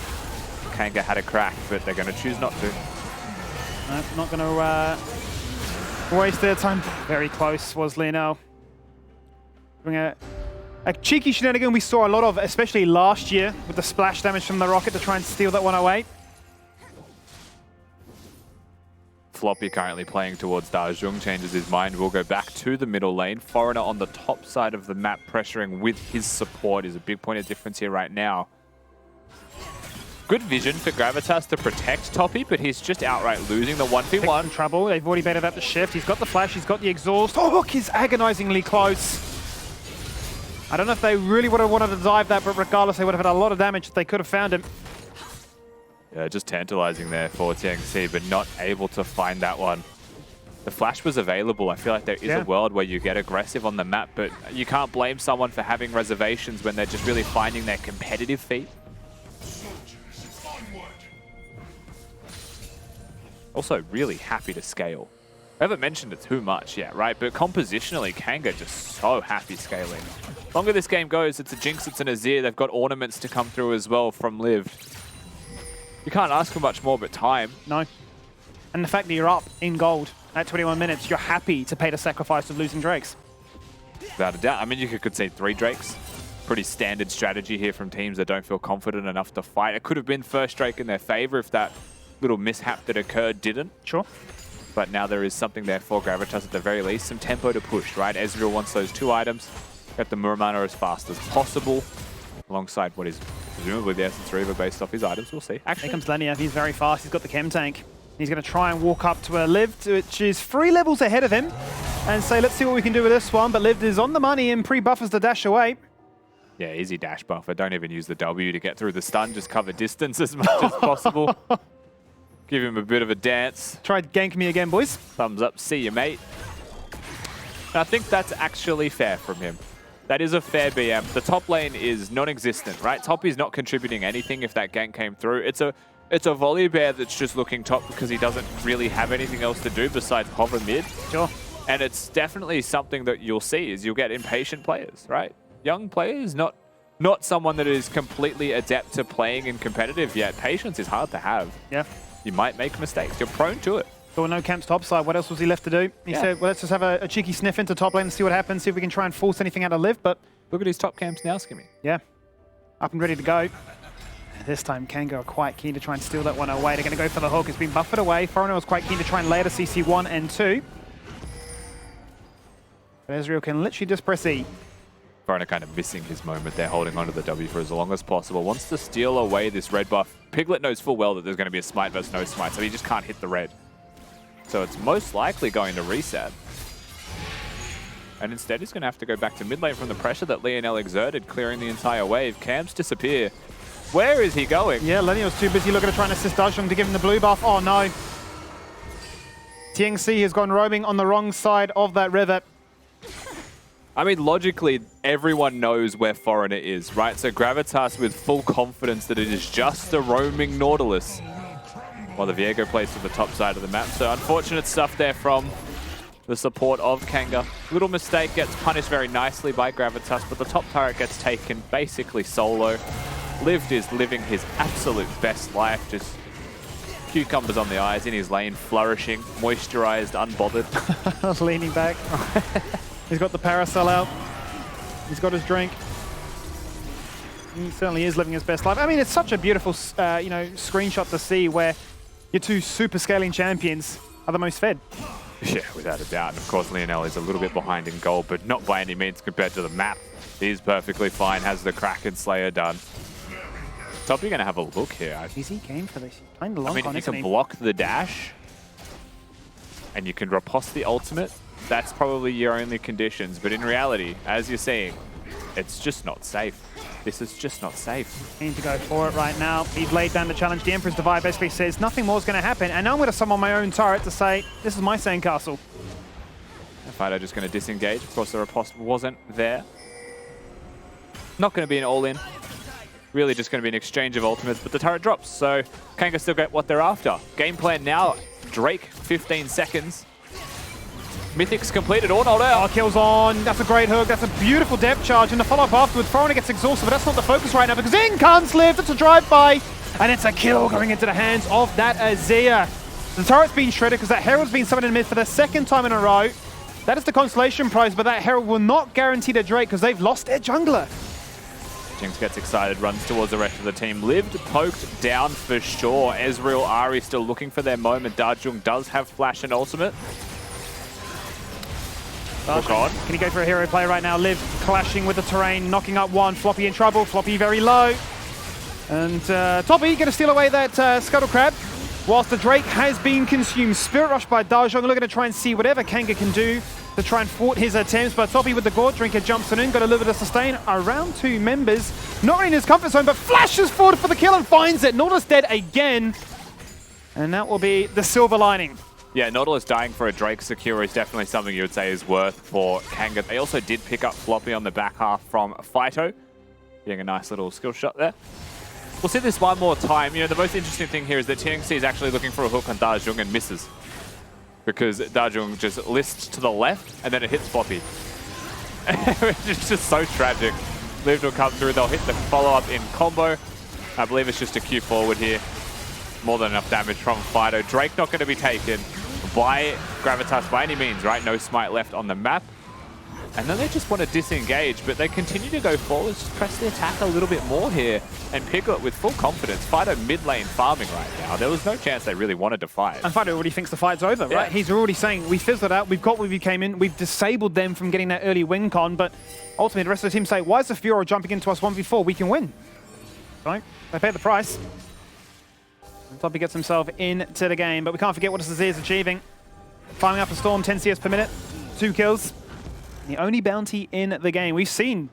Kanga had a crack, but they're going to choose not to. No, not going to waste their time. Very close was Lionel. Doing a cheeky shenanigan we saw a lot of, especially last year, with the splash damage from the rocket to try and steal that 108. Floppy currently playing towards DaJeung, changes his mind, will go back to the middle lane. Foreigner on the top side of the map, pressuring with his support is a big point of difference here right now. Good vision for Gravitas to protect Toppy, but he's just outright losing the 1v1. Trouble. They've already baited out the shift. He's got the flash, he's got the exhaust. Oh, look, he's agonizingly close. I don't know if they really would have wanted to dive that, but regardless, they would have had a lot of damage if they could have found him. Yeah, just tantalizing there for Tieng Sii, but not able to find that one. The flash was available. I feel like there is a world where you get aggressive on the map, but you can't blame someone for having reservations when they're just really finding their competitive feat. Also really happy to scale. I haven't mentioned it too much yet, right? But compositionally, Kanga just so happy scaling. Longer this game goes, it's a Jinx, it's an Azir. They've got ornaments to come through as well from Liv. You can't ask for much more but time. No. And the fact that you're up in gold at 21 minutes, you're happy to pay the sacrifice of losing Drakes. Without a doubt. I mean, you could concede 3 Drakes. Pretty standard strategy here from teams that don't feel confident enough to fight. It could have been first Drake in their favor if that little mishap that occurred didn't. Sure. But now there is something there for Gravitas at the very least. Some tempo to push, right? Ezreal wants those 2 items. Get the Muramana as fast as possible. Alongside what is presumably the Essence Reaver based off his items. We'll see. Actually, here comes Llenia. He's very fast. He's got the chem tank. He's going to try and walk up to Liv, which is 3 levels ahead of him, and say, let's see what we can do with this one. But Liv is on the money and pre-buffers the dash away. Yeah, easy dash buffer. Don't even use the W to get through the stun. Just cover distance as much as possible. Give him a bit of a dance. Try to gank me again, boys. Thumbs up. See you, mate. And I think that's actually fair from him. That is a fair BM. The top lane is non-existent, right? Toppy's not contributing anything if that gank came through. It's a Volibear that's just looking top because he doesn't really have anything else to do besides hover mid. Sure. And it's definitely something that you'll see is you'll get impatient players, right? Young players, not someone that is completely adept to playing in competitive yet. Patience is hard to have. Yeah. You might make mistakes. You're prone to it. There were no camps topside. What else was he left to do? He said, well, let's just have a cheeky sniff into top lane and see what happens, see if we can try and force anything out of Liv, but... Look at his top camps now, Skimmy. Yeah. Up and ready to go. This time, Kanga are quite keen to try and steal that one away. They're going to go for the hook. It's been buffered away. Foreigner was quite keen to try and layer the CC 1 and 2. But Ezreal can literally just press E. Foreigner kind of missing his moment there, holding onto the W for as long as possible. Wants to steal away this red buff. Piglet knows full well that there's going to be a smite versus no smite, so he just can't hit the red. So it's most likely going to reset. And instead he's going to have to go back to mid lane from the pressure that Lionel exerted, clearing the entire wave. Camps disappear. Where is he going? Yeah, Llenia was too busy looking to try and assist DaJeung to give him the blue buff. Oh no. Tieng Sii has gone roaming on the wrong side of that river. I mean, logically, everyone knows where Foreigner is, right? So Gravitas with full confidence that it is just a roaming Nautilus, while the Viego plays to the top side of the map. So unfortunate stuff there from the support of Kanga. Little mistake gets punished very nicely by Gravitas, but the top turret gets taken basically solo. Lived is living his absolute best life, just cucumbers on the eyes, in his lane, flourishing, moisturized, unbothered. Leaning back. He's got the parasol out. He's got his drink. He certainly is living his best life. I mean, it's such a beautiful, you know, screenshot to see where your two super scaling champions are the most fed. Yeah, without a doubt. And of course, Lionel is a little bit behind in gold, but not by any means compared to the map. He's perfectly fine, has the Kraken Slayer done. Toppy going to have a look here. Is he game for this? Kind of long. I mean, you can block the dash, and you can riposte the ultimate. That's probably your only conditions. But in reality, as you're seeing, it's just not safe. This is just not safe. Need to go for it right now. He's laid down the challenge. The Emperor's Divide basically says nothing more is going to happen. And now I'm going to summon my own turret to say, this is my sandcastle. Fighto just going to disengage. Of course, the riposte wasn't there. Not going to be an all-in. Really just going to be an exchange of ultimates, but the turret drops. So Kanga still get what they're after. Game plan now, Drake, 15 seconds. Mythic's completed, Ornn out. Oh, kills on. That's a great hook. That's a beautiful depth charge. And the follow-up afterwards, Fiora gets exhausted, but that's not the focus right now because in comes Liv. It's a drive-by. And it's a kill going into the hands of that Azir. The turret's been shredded because that Herald's been summoned in mid for the second time in a row. That is the consolation prize, but that Herald will not guarantee the Drake because they've lost their jungler. Jinx gets excited, runs towards the rest of the team. Lived, poked down for sure. Ezreal, Ahri still looking for their moment. DaJeung does have flash and ultimate. Hook on. Can he go for a hero play right now? Liv clashing with the terrain, knocking up one. Floppy in trouble. Floppy very low. And Toppy going to steal away that Scuttle Crab. Whilst the Drake has been consumed. Spirit Rush by DaJeung. Looking to try and see whatever Kanga can do to try and thwart his attempts. But Toppy with the Gourd Drinker jumps in, got a little bit of sustain around two members. Not really in his comfort zone, but flashes forward for the kill and finds it. Nautilus dead again. And that will be the silver lining. Yeah, Nautilus dying for a Drake secure is definitely something you would say is worth for Kanga. They also did pick up Floppy on the back half from Fighto. Getting a nice little skill shot there. We'll see this one more time. You know, the most interesting thing here is that Tieng Sii is actually looking for a hook on DaJeung and misses. Because DaJeung just lists to the left and then it hits Floppy. It's just so tragic. Liv will come through. They'll hit the follow-up in combo. I believe it's just a Q forward here. More than enough damage from Fighto. Drake not going to be taken by Gravitas by any means, right? No smite left on the map. And then they just want to disengage, but they continue to go forward, just press the attack a little bit more here. And Piglet with full confidence. Fighto mid lane farming right now. There was no chance they really wanted to fight. And Fighto already thinks the fight's over, right? He's already saying, we fizzled out, we've got where we came in, we've disabled them from getting that early win con, but ultimately the rest of the team say, why is the Fiora jumping into us 1v4? We can win. Right? They pay the price. And Toppy gets himself into the game, but we can't forget what Azir is achieving. Farming up a Storm, 10 CS per minute, 2 kills. The only bounty in the game. We've seen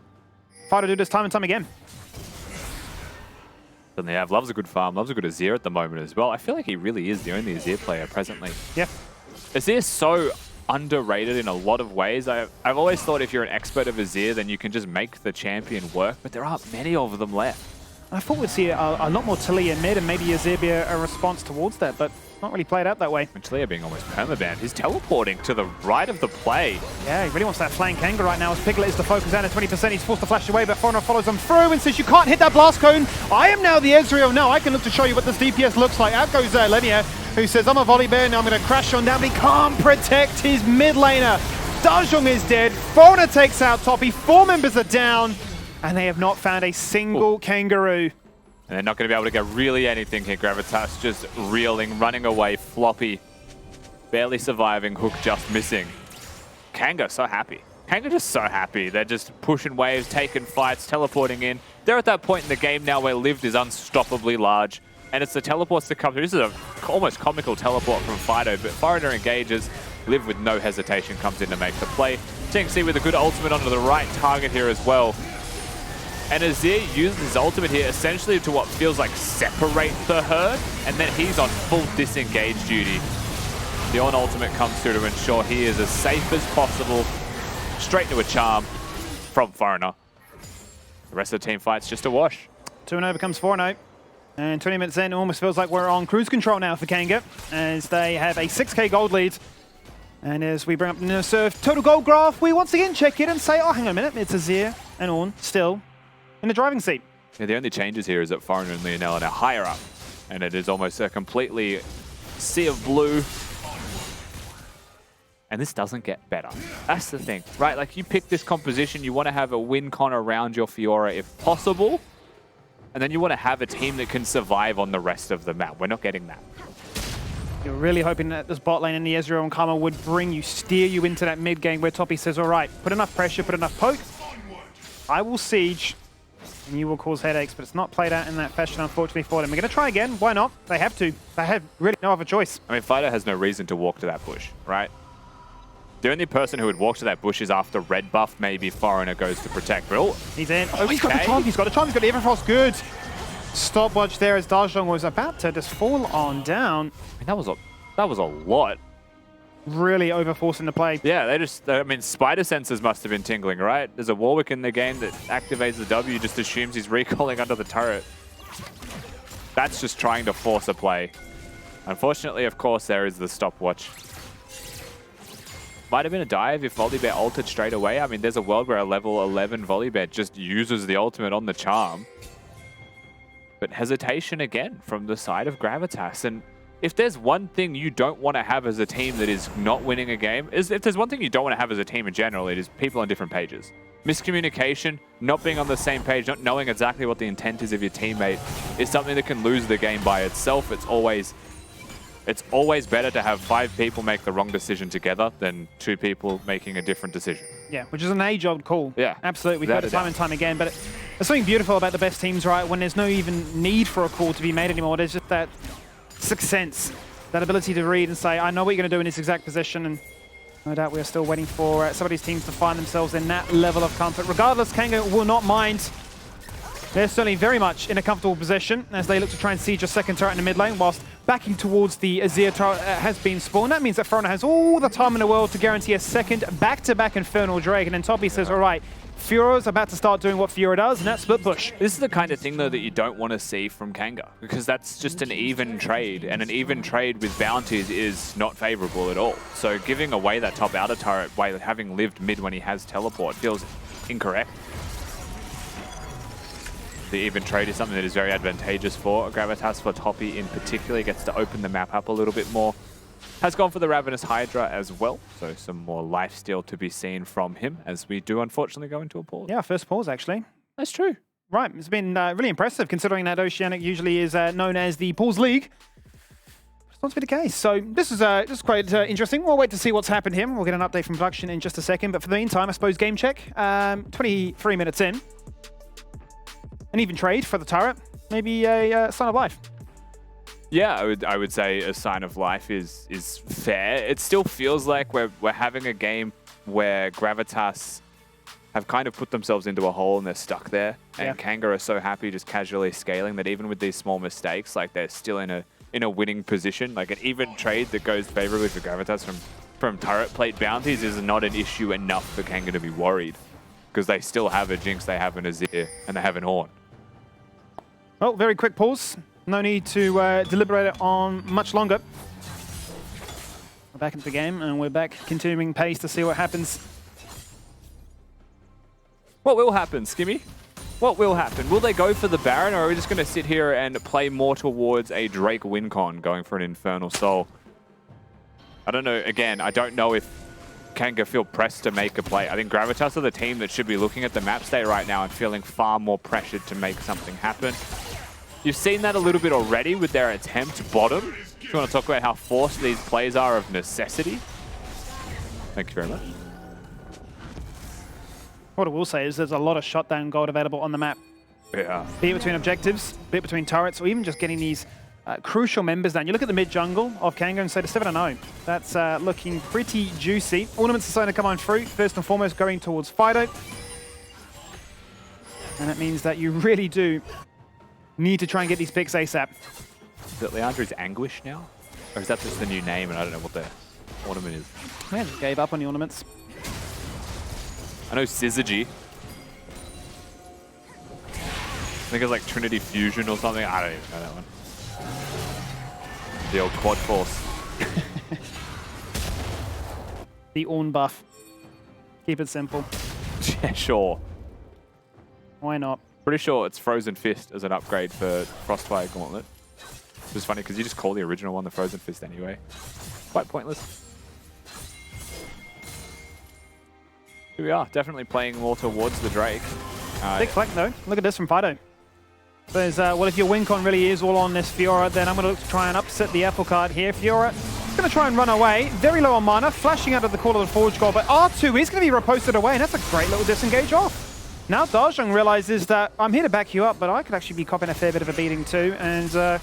Fighto do this time and time again. And they have. Loves a good farm, loves a good Azir at the moment as well. I feel like he really is the only Azir player presently. Yeah. Azir's so underrated in a lot of ways. I've always thought if you're an expert of Azir, then you can just make the champion work, but there aren't many of them left. I thought we'd see a lot more Llenia mid and maybe Azir be a response towards that, but not really played out that way. And Llenia being almost permabanned. He's teleporting to the right of the play. Yeah, he really wants that flank Kanga right now as Piglet is the focus down at 20%. He's forced to flash away, but Ornn follows him through and says, you can't hit that blast cone. I am now the Ezreal. Now I can look to show you what this DPS looks like. Out goes Llenia, who says, I'm a Volibear, now I'm going to crash on down, but he can't protect his mid laner. DaJeung is dead. Ornn takes out Toppy. 4 members are down, and they have not found a single kangaroo. And they're not going to be able to get really anything here. Gravitas just reeling, running away. Floppy barely surviving. Hook just missing. Kanga so happy. Kanga just so happy. They're just pushing waves, taking fights, teleporting in. They're at that point in the game now where Lived is unstoppably large. And it's the teleports to come through. This is an almost comical teleport from Fighto, but Foreigner engages. Liv with no hesitation comes in to make the play. Tieng Sii with a good ultimate onto the right target here as well. And Azir uses his ultimate here essentially to what feels like separate the herd, and then he's on full disengage duty. The Ornn ultimate comes through to ensure he is as safe as possible. Straight into a charm from Foreigner. The rest of the team fights just a wash. 2-0 becomes 4-0. And 20 minutes in, it almost feels like we're on cruise control now for Kanga, as they have a 6k gold lead. And as we bring up the Nersurf total gold graph, we once again check in and say, oh, hang on a minute, it's Azir and Ornn still in the driving seat. Yeah, the only changes here is that Foreigner and Lionel are now higher up. And it is almost a completely sea of blue. And this doesn't get better. That's the thing, right? Like, you pick this composition, you want to have a win con around your Fiora if possible. And then you want to have a team that can survive on the rest of the map. We're not getting that. You're really hoping that this bot lane and the Ezreal and Karma would steer you into that mid game where Toppy says, all right, put enough pressure, put enough poke. I will siege, and you will cause headaches, but it's not played out in that fashion, unfortunately, for them. We're going to try again. Why not? They have to. They have really no other choice. I mean, Fighto has no reason to walk to that bush, right? The only person who would walk to that bush is after red buff, maybe Foreigner goes to protect. But he's in. Oh, he's got the charm. He's got the charm. He's got the Everfrost. Good. Stopwatch there as DaJeung was about to just fall on down. I mean, that was a lot. Really overforcing the play. Yeah, I mean, spider senses must have been tingling, right? There's a Warwick in the game that activates the W, just assumes he's recalling under the turret. That's just trying to force a play. Unfortunately, of course, there is the stopwatch. Might have been a dive if Volibear ulted straight away. I mean, there's a world where a level 11 Volibear just uses the ultimate on the charm. But hesitation again from the side of Gravitas. And if there's one thing you don't want to have as a team that is not winning a game, if there's one thing you don't want to have as a team in general, it is people on different pages. Miscommunication, not being on the same page, not knowing exactly what the intent is of your teammate is something that can lose the game by itself. It's always better to have 5 people make the wrong decision together than 2 people making a different decision. Yeah, which is an age-old call. Yeah. Absolutely. We've heard it time and time again. But there's something beautiful about the best teams, right? When there's no even need for a call to be made anymore. There's just that sixth sense, that ability to read and say, I know what you're going to do in this exact position. And no doubt we're still waiting for some of these teams to find themselves in that level of comfort. Regardless, Kanga will not mind. They're certainly very much in a comfortable position as they look to try and siege a second turret in the mid lane, whilst backing towards the Azir turret has been spawned. That means that Foreigner has all the time in the world to guarantee a second back-to-back Infernal Drake. And then Toppy says, all right, Fiora's about to start doing what Fiora does, and that's split push. This is the kind of thing, though, that you don't want to see from Kanga, because that's just an even trade, and an even trade with bounties is not favorable at all. So giving away that top outer turret while having lived mid when he has teleport feels incorrect. The even trade is something that is very advantageous for Gravitas. For Toppy in particular, he gets to open the map up a little bit more. Has gone for the Ravenous Hydra as well, so some more lifesteal to be seen from him as we do unfortunately go into a pause. Yeah, first pause actually. That's true. Right, it's been really impressive considering that Oceanic usually is known as the Pause League. It's not to be the case. So this is quite interesting. We'll wait to see what's happened here. We'll get an update from production in just a second, but for the meantime, I suppose game check. 23 minutes in. An even trade for the turret, maybe a sign of life. Yeah, I would say a sign of life is fair. It still feels like we're having a game where Gravitas have kind of put themselves into a hole and they're stuck there. And Kanga are so happy just casually scaling that even with these small mistakes, like they're still in a winning position. Like an even trade that goes favorably for Gravitas from turret plate bounties is not an issue enough for Kanga to be worried, because they still have a Jinx, they have an Azir, and they have an Ornn. Well, very quick pause. No need to deliberate it on much longer. We're back into the game, and we're back continuing pace to see what happens. What will happen, Skimmy? What will happen? Will they go for the Baron, or are we just going to sit here and play more towards a Drake win con, going for an Infernal Soul? I don't know. Again, I don't know if Kanga feel pressed to make a play. I think Gravitas are the team that should be looking at the map state right now and feeling far more pressured to make something happen. You've seen that a little bit already with their attempt bottom. If you want to talk about how forced these plays are of necessity. Thank you very much. What I will say is there's a lot of shutdown gold available on the map. Yeah. Be it between objectives, be it between turrets, or even just getting these crucial members down. You look at the mid jungle of Kanga and say to 7-0. That's looking pretty juicy. Ornaments are starting to come on through. First and foremost going towards Fighto. And that means that you really do need to try and get these picks ASAP. Is it Leandro's Anguish now? Or is that just the new name and I don't know what the ornament is? Man, just gave up on the ornaments. I know Syzygy. I think it's like Trinity Fusion or something. I don't even know that one. The old Quad Force. The Ornn buff. Keep it simple. Yeah, sure. Why not? Pretty sure it's Frozen Fist as an upgrade for Frostfire Gauntlet. Which is funny because you just call the original one the Frozen Fist anyway. Quite pointless. Here we are, definitely playing more towards the Drake. Big flank though. Look at this from Fighto. There's, well, if your win con really is all on this Fiora, then I'm going to look to try and upset the apple cart here. Fiora going to try and run away. Very low on mana, flashing out of the Call of the Forge goal, but R2 is going to be reposted away, and that's a great little disengage off. Now DaJeung realizes that I'm here to back you up, but I could actually be copping a fair bit of a beating too, and the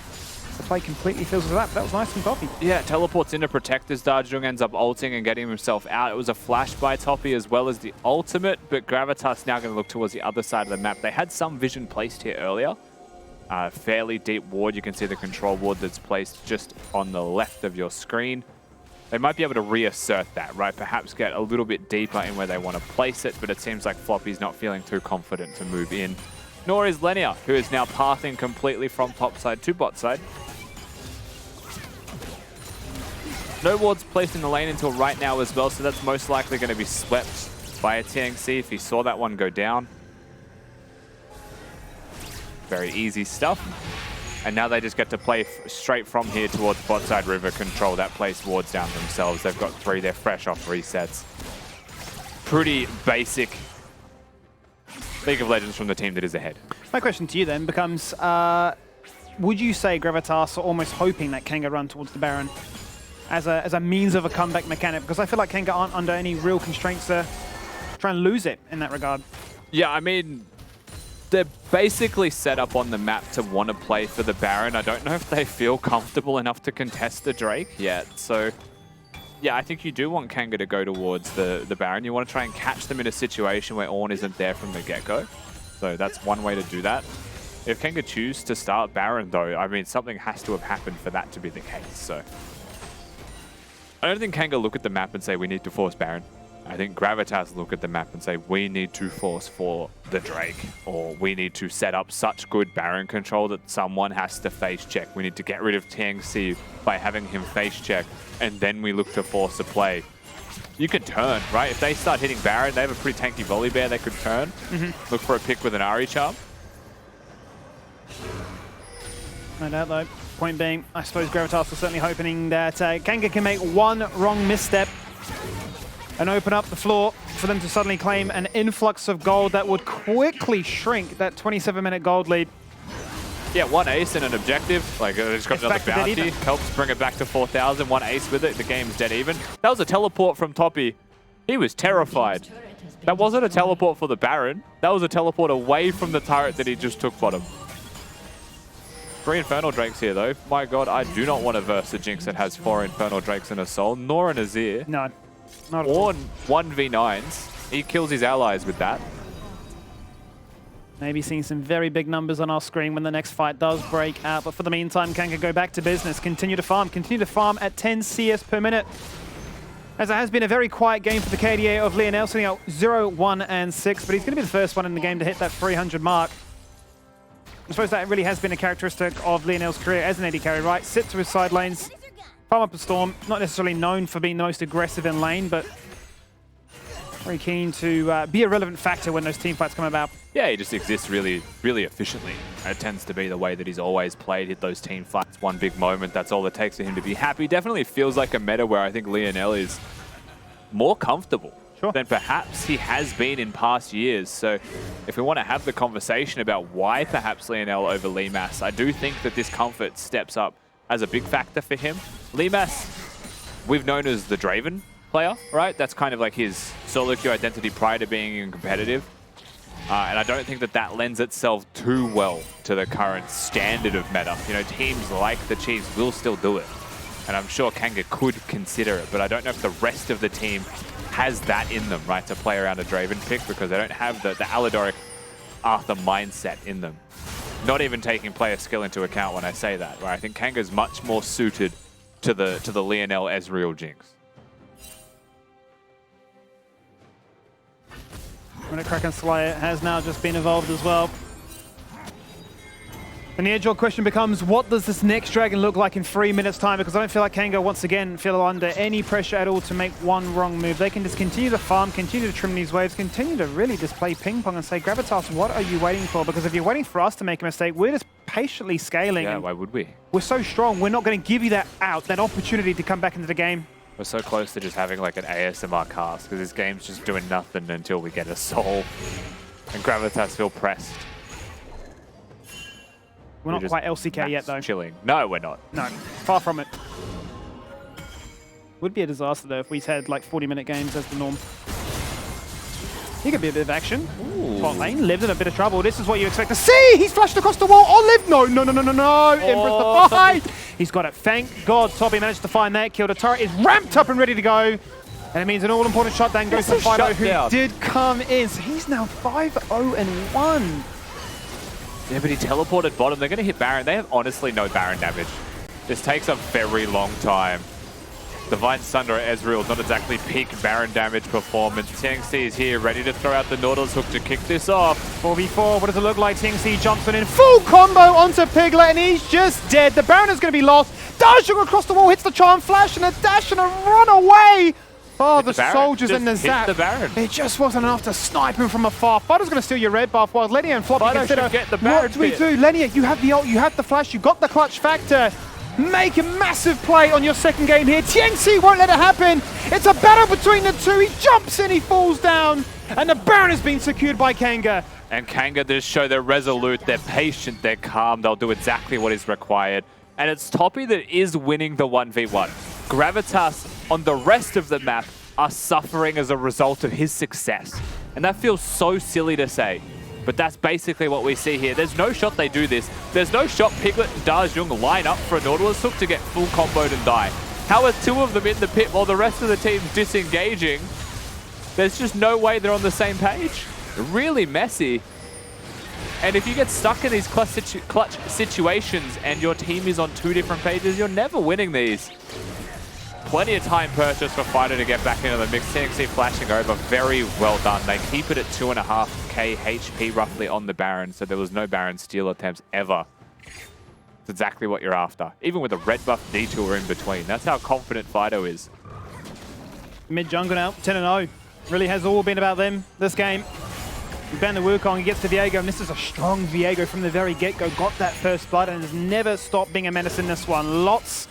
play completely fizzles that. But that was nice from Toppy. Yeah, teleports into protect as DaJeung ends up ulting and getting himself out. It was a flash by Toppy as well as the ultimate, but Gravitas now going to look towards the other side of the map. They had some vision placed here earlier. Fairly deep ward. You can see the control ward that's placed just on the left of your screen. They might be able to reassert that, right? Perhaps get a little bit deeper in where they want to place it, but it seems like Floppy's not feeling too confident to move in. Nor is Llenia, who is now pathing completely from top side to bot side. No wards placed in the lane until right now as well, so that's most likely going to be swept by a Tieng Sii if he saw that one go down. Very easy stuff. And now they just get to play straight from here towards bot side river control. That place wards down themselves. They've got 3. They're fresh off resets. Pretty basic League of Legends from the team that is ahead. My question to you then becomes, would you say Gravitas are almost hoping that Kanga run towards the Baron as a means of a comeback mechanic? Because I feel like Kanga aren't under any real constraints to try and lose it in that regard. Yeah, I mean, they're basically set up on the map to want to play for the Baron. I don't know if they feel comfortable enough to contest the Drake yet. So, yeah, I think you do want Kanga to go towards the Baron. You want to try and catch them in a situation where Ornn isn't there from the get-go. So that's one way to do that. If Kanga choose to start Baron, though, I mean, something has to have happened for that to be the case. So I don't think Kanga look at the map and say, we need to force Baron. I think Gravitas look at the map and say, we need to force for the Drake, or we need to set up such good Baron control that someone has to face check. We need to get rid of Tieng Sii by having him face check, and then we look to force a play. You can turn, right? If they start hitting Baron, they have a pretty tanky Volibear, they could turn. Look for a pick with an Ahri charm. No doubt though. Point being, I suppose Gravitas are certainly hoping that Kanga can make one wrong misstep and open up the floor for them to suddenly claim an influx of gold that would quickly shrink that 27-minute gold lead. Yeah, 1 ace and an objective. Like, they just got another bounty. Helps bring it back to 4,000. 1 ace with it. The game's dead even. That was a teleport from Toppy. He was terrified. That wasn't a teleport for the Baron. That was a teleport away from the turret that he just took bottom. 3 Infernal Drakes here, though. My god, I do not want to verse a Jinx that has 4 Infernal Drakes and a Soul, nor an Azir. No. Not at all. Ornn 1v9s. He kills his allies with that. Maybe seeing some very big numbers on our screen when the next fight does break out. But for the meantime, Kanga go back to business. Continue to farm at 10 CS per minute. As it has been a very quiet game for the KDA of Lionel, sitting out 0, 1, and 6. But he's going to be the first one in the game to hit that 300 mark. I suppose that really has been a characteristic of Lionel's career as an AD carry, right? Sit to his side lanes, farm up a Storm. Not necessarily known for being the most aggressive in lane, but very keen to be a relevant factor when those team fights come about. Yeah, he just exists really, really efficiently. It tends to be the way that he's always played, hit those team fights, one big moment. That's all it takes for him to be happy. Definitely feels like a meta where I think Lionel is more comfortable than perhaps he has been in past years. So if we want to have the conversation about why perhaps Lionel over Limas, I do think that this comfort steps up as a big factor for him. Limas, we've known as the Draven player, right? That's kind of like his solo queue identity prior to being competitive. And I don't think that that lends itself too well to the current standard of meta. You know, teams like the Chiefs will still do it. And I'm sure Kanga could consider it, but I don't know if the rest of the team has that in them, right, to play around a Draven pick, because they don't have the Aladoric Arthur mindset in them. Not even taking player skill into account when I say that, right? I think Kanga's much more suited to the Lionel Ezreal Jinx. Kraken Slayer has now just been evolved as well. And the age-old question becomes, what does this next dragon look like in 3 minutes' time? Because I don't feel like Kanga, once again, feel under any pressure at all to make one wrong move. They can just continue to farm, continue to trim these waves, continue to really just play ping-pong and say, Gravitas, what are you waiting for? Because if you're waiting for us to make a mistake, we're just patiently scaling. Yeah, why would we? We're so strong, we're not going to give you that opportunity to come back into the game. We're so close to just having like an ASMR cast, because this game's just doing nothing until we get a soul. And Gravitas feel pressed. We're not quite LCK yet, though. Chilling. No, we're not. No, far from it. Would be a disaster, though, if we had like 40-minute games as the norm. Here could be a bit of action. Top lane, Lived in a bit of trouble. This is what you expect to see. He's flashed across the wall. Oh, Liv, no. Empress the fight. He's got it. Thank God Toppy managed to find that kill. The turret is ramped up and ready to go. And it means an all-important shutdown goes to Fighto, who did come in. So he's now 5-0-1. Yeah, but he teleported bottom. They're going to hit Baron. They have honestly no Baron damage. This takes a very long time. Divine Sunder at Ezreal, not exactly peak Baron damage performance. Tieng Sii is here, ready to throw out the Nautilus hook to kick this off. 4v4, what does it look like? Tieng Sii jumps in full combo onto Piglet, and he's just dead. The Baron is going to be lost. DaJeung across the wall, hits the charm flash, and a dash and a run away. Oh, the soldiers and the zap. The Baron. It just wasn't enough to snipe him from afar. Fighto's going to steal your red buff, while Llenia and Floppy consider, get the Baron. What do we do? Llenia, you have the ult, you have the flash, you got the clutch factor. Make a massive play on your second game here. Tieng Sii won't let it happen. It's a battle between the two. He jumps in, he falls down, and the Baron has been secured by Kanga. And Kanga just show they're resolute, they're patient, they're calm. They'll do exactly what is required. And it's Toppy that is winning the 1v1. Gravitas on the rest of the map are suffering as a result of his success. And that feels so silly to say. But that's basically what we see here. There's no shot they do this. There's no shot Piglet and DaJeung line up for a Nautilus hook to get full comboed and die. How are two of them in the pit while the rest of the team's disengaging? There's just no way they're on the same page. Really messy. And if you get stuck in these clutch situations and your team is on two different pages, you're never winning these. Plenty of time purchase for Fighto to get back into the mix. Tieng Sii flashing over, very well done. They keep it at 2.5k HP roughly on the Baron, so there was no Baron steal attempts ever. It's exactly what you're after, even with a red buff detour in between. That's how confident Fighto is. Mid jungle now, 10-0. Really has all been about them this game. We ban the Wukong, he gets to Viego, and this is a strong Viego from the very get-go. Got that first blood and has never stopped being a menace in this one. Lots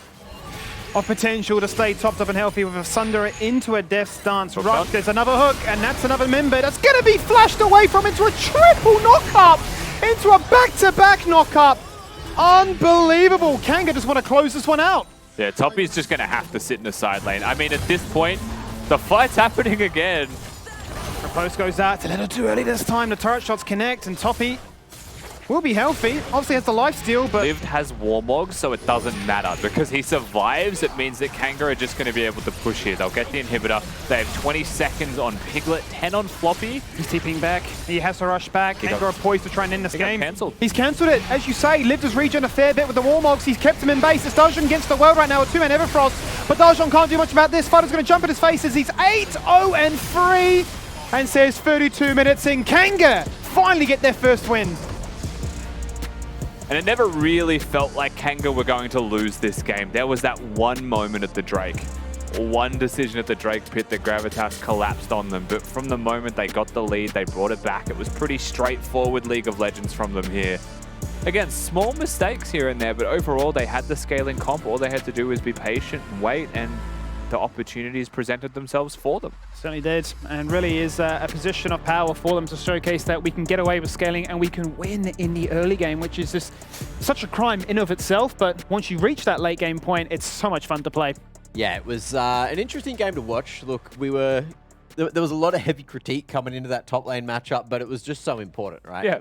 of potential to stay topped up and healthy with a Sunder into a death stance. Rush, there's another hook, and that's another member that's going to be flashed away from into a triple knock-up, into a back-to-back knock-up. Unbelievable. Kanga just want to close this one out. Yeah, Toppy's just going to have to sit in the side lane. I mean, at this point, the fight's happening again. The post goes out. It's a little too early this time. The turret shots connect, and Toppy will be healthy. Obviously has the lifesteal, but Lived has Warmog, so it doesn't matter. Because he survives, it means that Kanga are just going to be able to push here. They'll get the inhibitor. They have 20 seconds on Piglet, 10 on Floppy. He's TPing back. He has to rush back. Kanga are poised to try and end this game. Cancelled. He's cancelled it. As you say, Lived has regen a fair bit with the Warmogs. He's kept him in base. It's DaJeung against the world right now with 2-man Everfrost. But DaJeung can't do much about this. Fighter's going to jump in his face as he's 8-0-3 and says 32 minutes in. Kanga finally get their first win. And it never really felt like Kanga were going to lose this game. There was that one moment at the Drake. One decision at the Drake pit that Gravitas collapsed on them. But from the moment they got the lead, they brought it back. It was pretty straightforward League of Legends from them here. Again, small mistakes here and there, but overall they had the scaling comp. All they had to do was be patient and wait, and the opportunities presented themselves for them. Certainly did, and really is a position of power for them to showcase that we can get away with scaling and we can win in the early game, which is just such a crime in of itself, but once you reach that late game point, it's so much fun to play. Yeah, it was an interesting game to watch. Look, there was a lot of heavy critique coming into that top lane matchup, but it was just so important, right? Yeah.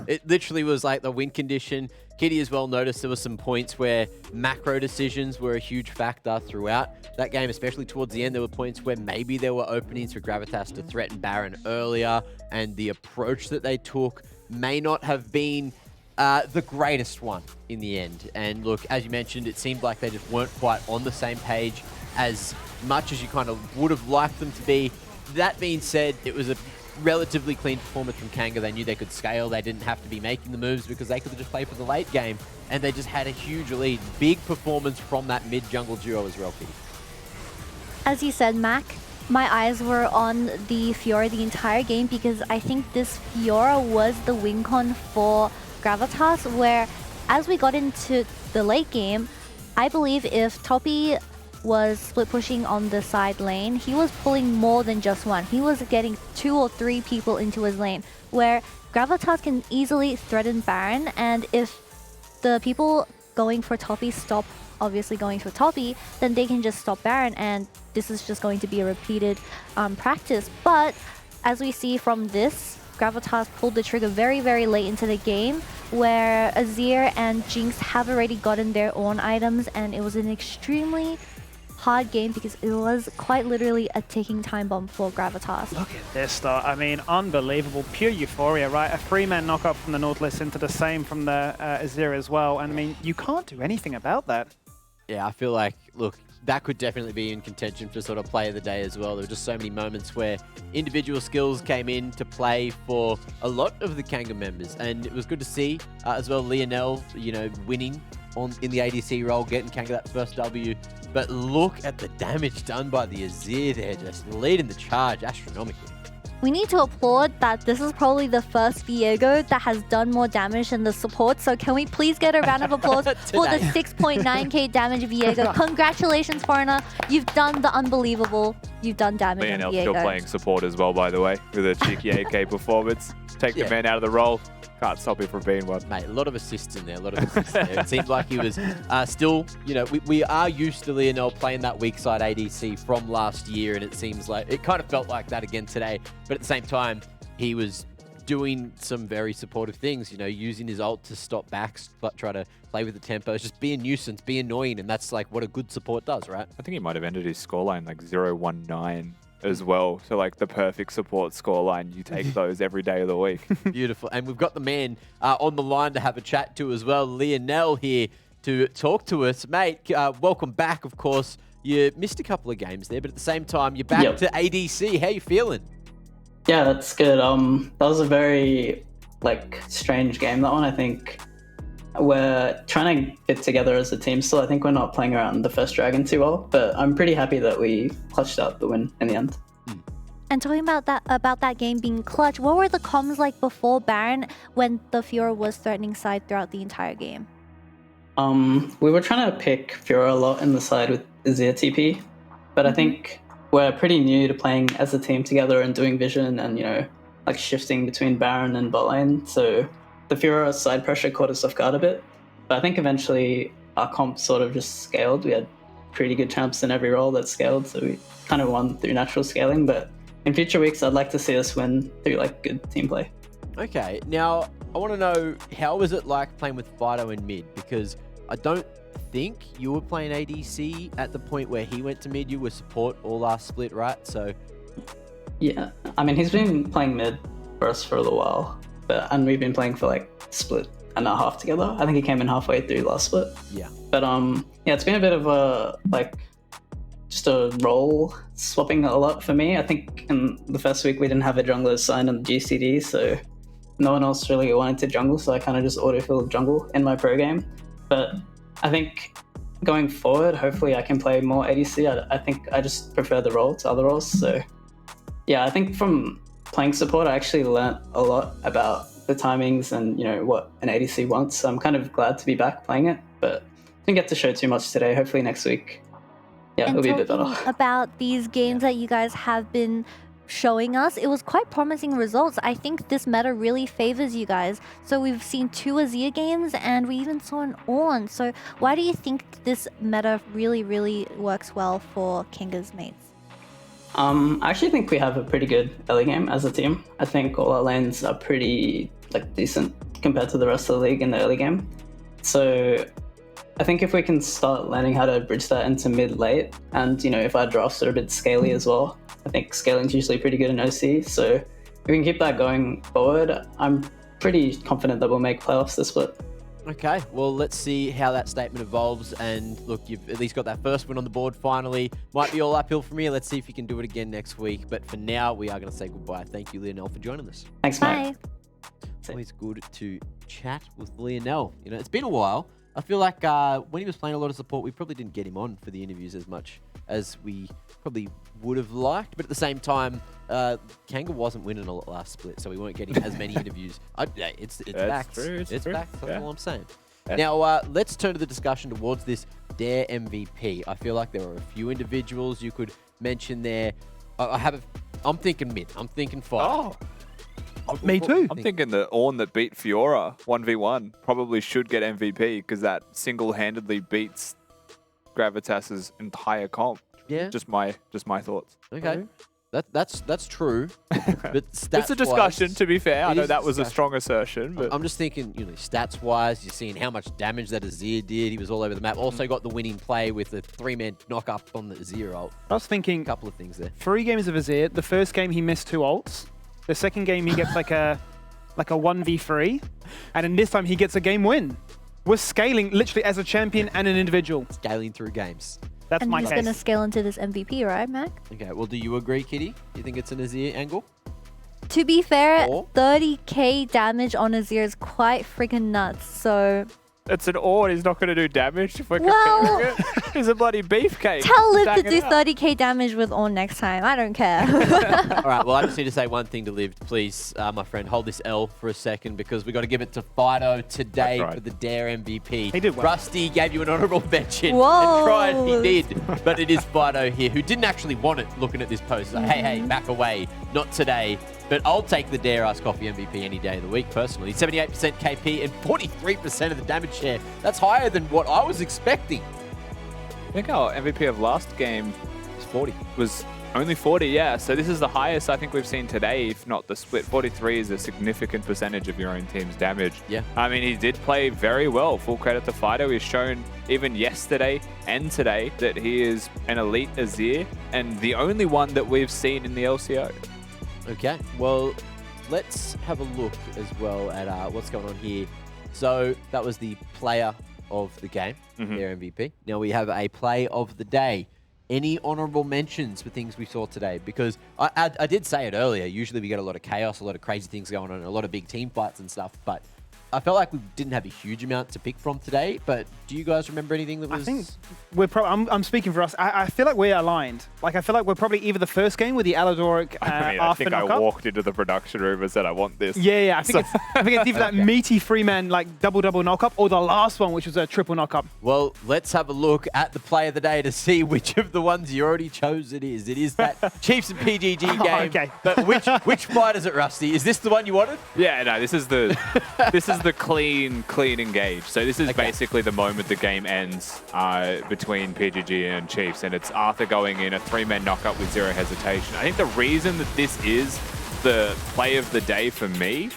It literally was like the win condition. Kitty as well noticed there were some points where macro decisions were a huge factor throughout that game, especially towards the end. There were points where maybe there were openings for Gravitas to threaten Baron earlier, and the approach that they took may not have been the greatest one in the end. And look, as you mentioned, it seemed like they just weren't quite on the same page as much as you kind of would have liked them to be. That being said, it was a relatively clean performance from Kanga. They knew they could scale. They didn't have to be making the moves because they could just play for the late game. And they just had a huge lead. Big performance from that mid-jungle duo as well, Kitty. As you said, Mac, my eyes were on the Fiora the entire game because I think this Fiora was the win con for Gravitas, where as we got into the late game, I believe if Toppy was split pushing on the side lane, he was pulling more than just one. He was getting 2 or 3 people into his lane, where Gravitas can easily threaten Baron, and if the people going for Toppy stop obviously going for Toppy, then they can just stop Baron, and this is just going to be a repeated practice. But as we see from this, Gravitas pulled the trigger very, very late into the game, where Azir and Jinx have already gotten their own items, and it was an extremely hard game because it was quite literally a ticking time bomb for Gravitas. Look at this though, I mean, unbelievable, pure euphoria, right? A 3-man knockup from the Nautilus into the same from the Azir as well, and I mean, you can't do anything about that. Yeah, I feel like, look, that could definitely be in contention for sort of play of the day as well. There were just so many moments where individual skills came in to play for a lot of the Kanga members, and it was good to see as well Lionel, you know, winning in the ADC role, getting Kanga that first W. But look at the damage done by the Azir there, just leading the charge astronomically. We need to applaud that this is probably the first Viego that has done more damage than the support. So can we please get a round of applause for the 6.9k damage Viego? Congratulations, Ornn. You've done the unbelievable. You've done damage on Lionel Viego. still playing support as well, by the way, with a cheeky 8k performance. Take the man out of the role. Can't stop him from being one. Mate, a lot of assists in there, a lot of assists there. It seems like he was still, you know, we are used to Lionel playing that weak side ADC from last year, and it seems like, it kind of felt like that again today. But at the same time, he was doing some very supportive things, you know, using his ult to stop backs, but try to play with the tempo, just be a nuisance, be annoying, and that's like what a good support does, right? I think he might have ended his scoreline like 0-1-9 as well. So like the perfect support scoreline, you take those every day of the week. Beautiful. And we've got the man on the line to have a chat to as well, Lionel here to talk to us. Mate, welcome back, of course. You missed a couple of games there, but at the same time, you're back to ADC. How you feeling? Yeah, that's good. That was a very strange game, that one. I think we're trying to fit together as a team still. I think we're not playing around the first dragon too well, but I'm pretty happy that we clutched out the win in the end. And talking about that game being clutch, what were the comms like before Baron when the Fiora was threatening side throughout the entire game? We were trying to pick Fiora a lot in the side with Azir TP, but I think we're pretty new to playing as a team together and doing vision and, you know, like shifting between Baron and bot lane. So the Fiora side pressure caught us off guard a bit, but I think eventually our comp sort of just scaled. We had pretty good champs in every role that scaled, so we kind of won through natural scaling. But in future weeks, I'd like to see us win through good team play. Okay, now I want to know, how was it like playing with Fighto in mid? Because I don't think you were playing ADC at the point where he went to mid. You were support all last split, right? So yeah, I mean, he's been playing mid for us for a little while, and we've been playing for split and a half together. I think he came in halfway through last split. Yeah. But yeah, it's been a bit of a just a role swapping a lot for me. I think in the first week we didn't have a jungler assigned on the GCD, so no one else really wanted to jungle, so I kind of just autofilled jungle in my pro game. But I think going forward, hopefully I can play more ADC. I think I just prefer the role to other roles. So yeah, I think from playing support, I actually learnt a lot about the timings and, you know, what an ADC wants. So I'm kind of glad to be back playing it, but didn't get to show too much today. Hopefully next week, yeah, it'll be a bit better. About these games that you guys have been showing us, it was quite promising results. I think this meta really favors you guys. So we've seen 2 Azir games and we even saw an Ornn. So why do you think this meta really, really works well for Kanga's mates? I actually think we have a pretty good early game as a team. I think all our lanes are pretty decent compared to the rest of the league in the early game. So I think if we can start learning how to bridge that into mid-late, and, you know, if our drafts are a bit scaly as well, I think scaling's usually pretty good in OC. So if we can keep that going forward, I'm pretty confident that we'll make playoffs this split. okay, well, let's see how that statement evolves. And look, you've at least got that first win on the board finally. Might be all uphill from here. Let's see if you can do it again next week. But for now, we are going to say goodbye. Thank you, Lionel, for joining us. Thanks, mate. Bye. It's always good to chat with Lionel. You know, it's been a while. I feel like when he was playing a lot of support, we probably didn't get him on for the interviews as much as we probably would have liked. But at the same time, Kanga wasn't winning a lot last split, so we weren't getting as many interviews. It's back. True, it's true. back. That's Yeah. all I'm saying. Yeah. Now, let's turn to the discussion towards this Dare MVP. I feel like there are a few individuals you could mention there. I'm thinking mid. I'm thinking Fighto. Oh, Me too. I'm thinking the Ornn that beat Fiora 1v1 probably should get MVP because that single-handedly beats Gravitas's entire comp. Yeah. Just my thoughts. Okay. That's true. But It's a discussion, to be fair. I know that was a strong assertion, but I'm just thinking, stats-wise, you're seeing how much damage that Azir did. He was all over the map. Also got the winning play with a 3-man knock-up on the Azir ult. I was thinking A couple of things there. 3 games of Azir. The first game he missed 2 ults. The second game he gets like a 1v3. And then this time he gets a game win. We're scaling literally as a champion and an individual. Scaling through games. That's And my he's case. going to scale into this MVP, right, Mac? Okay, well, do you agree, Kitty? Do you think it's an Azir angle? To be fair, Or? 30k damage on Azir is quite freaking nuts, so... it's an Ornn. He's not going to do damage if we're Well- comparing it. He's a bloody beefcake. Tell Liv to Bang it do out. 30k damage with Ornn next time. I don't care. All right, well, I just need to say one thing to Liv. Please, my friend, hold this L for a second because we got to give it to Fighto today That's right. for the Dare MVP. He did well. Rusty gave you an honourable mention Whoa. and tried. He did, but it is Fighto here who didn't actually want it looking at this post. Like, hey, back away. Not today. But I'll take the Dare Ask Coffee MVP any day of the week, personally. 78% KP and 43% of the damage share. That's higher than what I was expecting. I think our MVP of last game It's 40. was only 40, yeah. So this is the highest I think we've seen today, if not the split. 43 is a significant percentage of your own team's damage. Yeah. I mean, he did play very well. Full credit to Fighto. He's shown even yesterday and today that he is an elite Azir and the only one that we've seen in the LCO. Okay, well, let's have a look as well at what's going on here. So that was the player of the game, their MVP. Now we have a play of the day. Any honourable mentions for things we saw today? Because I did say it earlier, usually we get a lot of chaos, a lot of crazy things going on, a lot of big team fights and stuff, but I felt like we didn't have a huge amount to pick from today, but do you guys remember anything that was... I think we're probably. I'm speaking for us. I feel like we're aligned. Like I feel like we're probably either the first game with the Aladoric I after think I knockup. walked into the production room and said, I want this. Yeah. I think it's either that meaty 3-man like double knockup or the last one, which was a triple knockup. Well, let's have a look at the play of the day to see which of the ones you already chose it is. It is that Chiefs and PGG game. Okay. But which fight is it, Rusty? Is this the one you wanted? Yeah, no, this is the clean engage. So this is basically the moment the game ends between PGG and Chiefs, and it's Arthur going in a 3-man knockup with 0 hesitation. I think the reason that this is the play of the day for me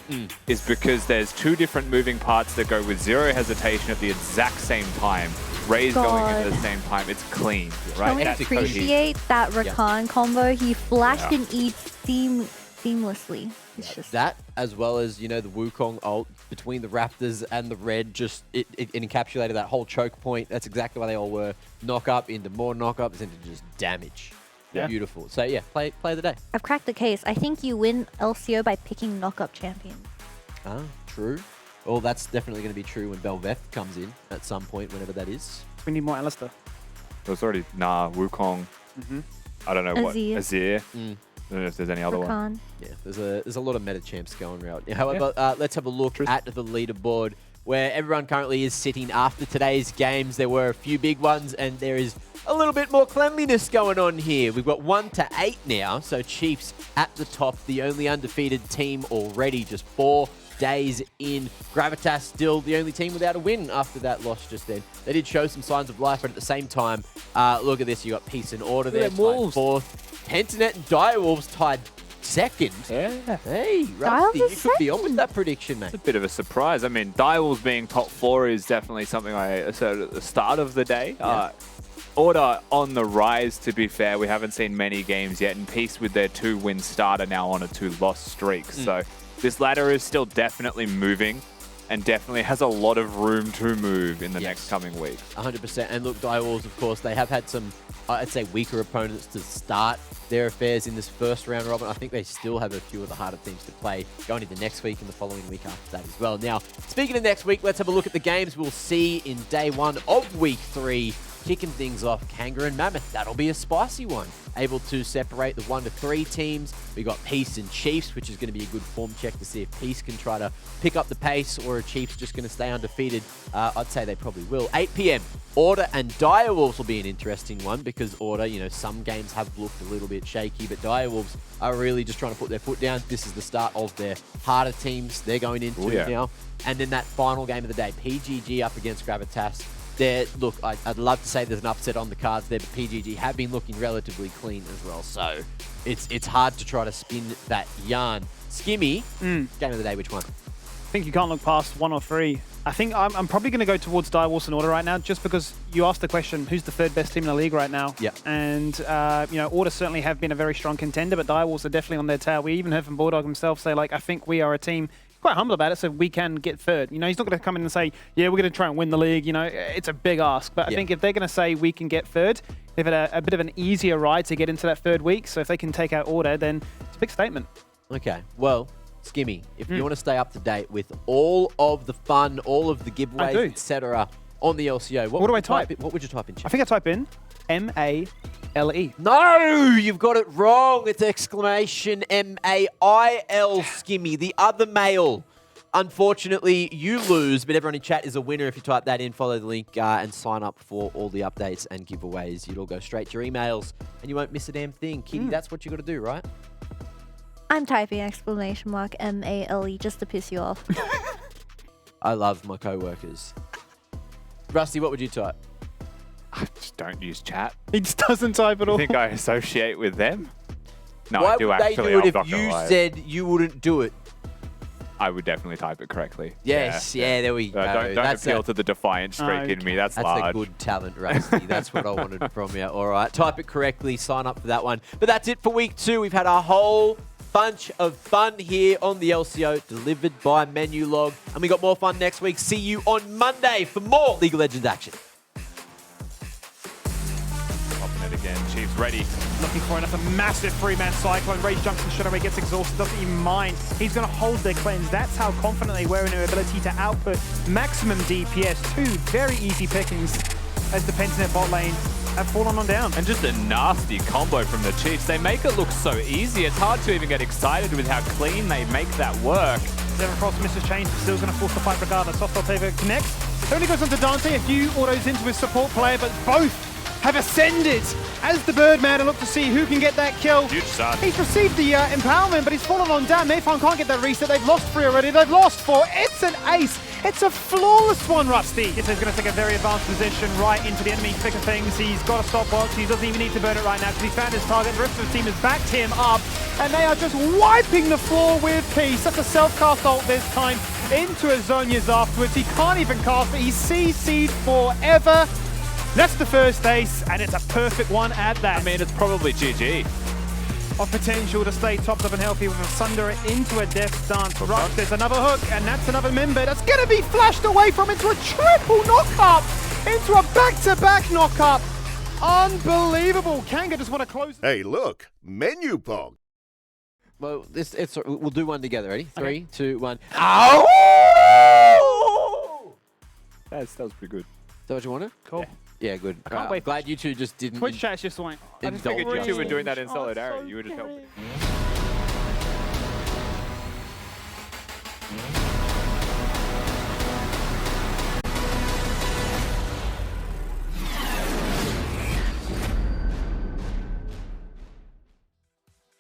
is because there's 2 different moving parts that go with 0 hesitation at the exact same time. Ray's going in at the same time. It's clean, right? Can we That's cohesive. appreciate that Rakan combo? He flashed and eats seamlessly. It's just... That, as well as, the Wukong ult between the Raptors and the Red, just it encapsulated that whole choke point. That's exactly why they all were. Knock up into more knockups into just damage. Yeah. Beautiful. So yeah, play of the day. I've cracked the case. I think you win LCO by picking knockup champions. Ah, true. Well, that's definitely going to be true when Belveth comes in at some point, whenever that is. We need more Alistair. There's already Wukong. I don't know what. Azir. Azir. I don't know if there's any other one. Rakan. Yeah, there's a lot of meta champs going around. However, let's have a look at the leaderboard where everyone currently is sitting after today's games. There were a few big ones, and there is a little bit more cleanliness going on here. We've got 1 to 8 now, so Chiefs at the top, the only undefeated team already, just 4 days in. Gravitas still the only team without a win after that loss just then. They did show some signs of life, but at the same time, look at this. You got Peace and Order there, tied Wolves. 4th. Pentanet and Direwolves tied 2nd. Yeah. Hey, Rusty, you is could be on with second. that prediction, mate. It's a bit of a surprise. I mean, Direwolves being top 4 is definitely something I asserted at the start of the day. Yeah. Order on the rise, to be fair. We haven't seen many games yet, and Peace with their 2-win start are now on a 2-loss streak. So this ladder is still definitely moving and definitely has a lot of room to move in the next coming weeks. 100%. And look, Direwolves, of course, they have had some, I'd say, weaker opponents to start their affairs in this first round robin. I think they still have a few of the harder teams to play going into next week and the following week after that as well. Now, speaking of next week, let's have a look at the games we'll see in day 1 of week 3. Kicking things off, Kanga and Mammoth. That'll be a spicy one. Able to separate the 1 to 3 teams. We got Peace and Chiefs, which is going to be a good form check to see if Peace can try to pick up the pace or if Chiefs just going to stay undefeated. I'd say they probably will. 8 p.m. Order and Direwolves will be an interesting one because Order, you know, some games have looked a little bit shaky, but Direwolves are really just trying to put their foot down. This is the start of their harder teams they're going into now. And then that final game of the day, PGG up against Gravitas. Look, I'd love to say there's an upset on the cards there, but PGG have been looking relatively clean as well. So it's hard to try to spin that yarn. Skimmy, game of the day, which one? I think you can't look past 1 or 3. I think I'm probably going to go towards Direwolves and Order right now, just because you asked the question, who's the 3rd best team in the league right now? Yeah. And, you know, Order certainly have been a very strong contender, but Direwolves are definitely on their tail. We even heard from Bulldog himself say, like, I think we are a team quite humble about it, so we can get 3rd. You know, he's not going to come in and say, yeah, we're going to try and win the league. You know, it's a big ask. But I think if they're going to say we can get 3rd, they've had a bit of an easier ride to get into that 3rd week. So if they can take out Order, then it's a big statement. Okay, well, Skimmy, if you want to stay up to date with all of the fun, all of the giveaways, etc., on the LCO, what do I type? What would you type in, chat? I think I type in M-A-L-E. No, you've got it wrong. It's exclamation M-A-I-L, Skimmy, the other male. Unfortunately, you lose, but everyone in chat is a winner if you type that in, follow the link, and sign up for all the updates and giveaways. It'll go straight to your emails, and you won't miss a damn thing. Kitty, that's what you got to do, right? I'm typing exclamation mark M-A-L-E just to piss you off. I love my co-workers. Rusty, what would you type? I just don't use chat. He just doesn't type at all. You think I associate with them? No, Why I do would actually. they do it I'm if not you gonna lie. said you wouldn't do it? I would definitely type it correctly. Yes, yeah, there we go. Don't appeal to the defiant streak in me. That's large. a good talent, Rusty. That's what I wanted from you. All right, type it correctly, sign up for that one. But that's it for week 2. We've had a whole bunch of fun here on the LCO, delivered by Menulog. And we got more fun next week. See you on Monday for more League of Legends action. Popping it again. Chiefs ready. Looking for another massive 3-man cyclone. Rage jumps and straight away gets exhausted, doesn't even mind. He's going to hold their cleanse. That's how confident they were in their ability to output maximum DPS. 2 very easy pickings as the Pentanet bot lane have fallen on down. And just a nasty combo from the Chiefs. They make it look so easy. It's hard to even get excited with how clean they make that work. Seven Frost misses change, but still going to force the fight regardless. Hostile Taver connects. Only goes on to Dante, a few autos into his support player, but both have ascended as the Birdman and look to see who can get that kill. Huge start. He's received the empowerment, but he's fallen on down. Mayfarm can't get that reset. They've lost 3 already. They've lost 4. It's an ace. It's a flawless one, Rusty. He's going to take a very advanced position right into the enemy thick of things. He's got a stopwatch. He doesn't even need to burn it right now because he's found his target. The rest of the team has backed him up, and they are just wiping the floor with peace. That's a self-cast ult this time into Azonia's afterwards. He can't even cast it. He's CC'd forever. That's the first ace, and it's a perfect one at that. I mean, it's probably GG. Of potential to stay topped up and healthy with a Sunder into a death dance. Right, there's another hook, and that's another member that's going to be flashed away from into a triple knock-up, into a back-to-back knock-up. Unbelievable. Kanga just want to close. Hey, look, menu pong. Well, we'll do one together. Ready? Okay. 3, 2, 1. Ow! That was pretty good. Is that what you wanted? Cool. Yeah, good. can't wait for glad you two just didn't. Twitch chat's just like, I just figured you two were doing that in Oh, solidarity. so You were just helping. great.